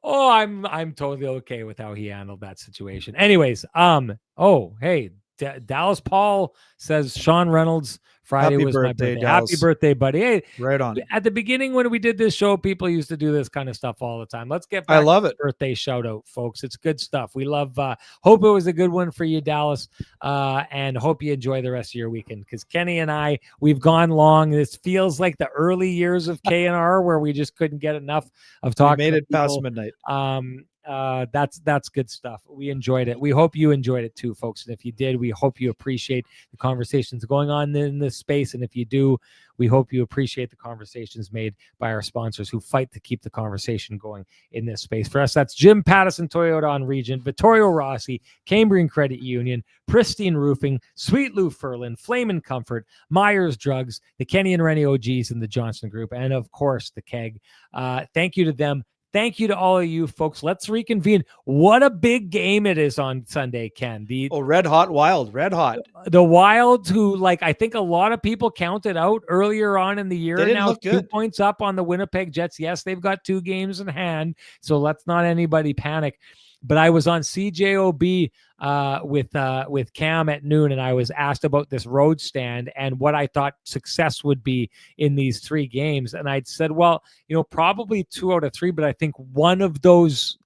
Oh, I'm totally okay with how he handled that situation. Anyways, hey, Dallas Paul says Sean Reynolds Friday was my birthday. Dallas. Happy birthday, buddy. Hey, right on. At the beginning when we did this show, people used to do this kind of stuff all the time. Let's get back I love it. Birthday shout out, folks. It's good stuff. We love hope it was a good one for you, Dallas. And hope you enjoy the rest of your weekend, because Kenny and I, we've gone long. This feels like the early years of KNR where we just couldn't get enough of talking. We made it past midnight. That's good stuff. We enjoyed it. We hope you enjoyed it too, folks. And if you did, we hope you appreciate the conversations going on in this space. And if you do, we hope you appreciate the conversations made by our sponsors who fight to keep the conversation going in this space. For us, that's Jim Pattison Toyota on Regent, Vittorio Rossi, Cambrian Credit Union, Pristine Roofing, Sweet Lou Furlan, Flame and Comfort, Myers Drugs, the Kenny and Renny OGs and the Johnson Group, and of course, the Keg. Thank you to them. Thank you to all of you folks. Let's reconvene. What a big game it is on Sunday, Ken. Red hot. The Wild, who, I think a lot of people counted out earlier on in the year. They didn't now look 2 good. points up on the Winnipeg Jets. Yes, they've got 2 games in hand, so let's not anybody panic. But I was on CJOB with Cam at noon, and I was asked about this road stand and what I thought success would be in these 3 games. And I'd said, well, probably 2 out of 3, but I think one of those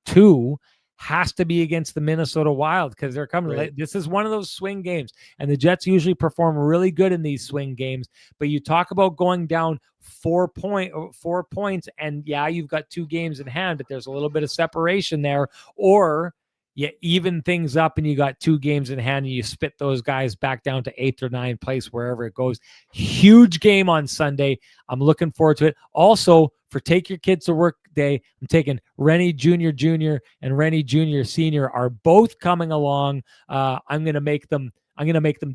2 has to be against the Minnesota Wild, because they're coming. Right. This is one of those swing games, and the Jets usually perform really good in these swing games. But you talk about going down 4 points, and you've got 2 games in hand, but there's a little bit of separation there, or you even things up and you got 2 games in hand and you spit those guys back down to 8th or 9th place, wherever it goes. Huge game on Sunday. I'm looking forward to it. Also, for Take Your Kids to Work Day, I'm taking Renny Jr. and Renny Jr. Sr. are both coming along. I'm going to make them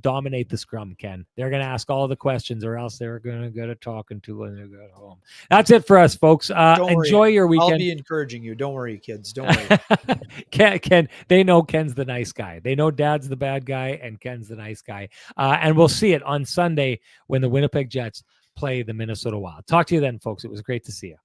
dominate the scrum, Ken. They're going to ask all the questions, or else they're going to get a talking to when they get home. That's it for us, folks. Enjoy your weekend. I'll be encouraging you. Don't worry, kids. Don't worry. Ken, they know Ken's the nice guy. They know Dad's the bad guy and Ken's the nice guy. And we'll see it on Sunday when the Winnipeg Jets play the Minnesota Wild. Talk to you then, folks. It was great to see you.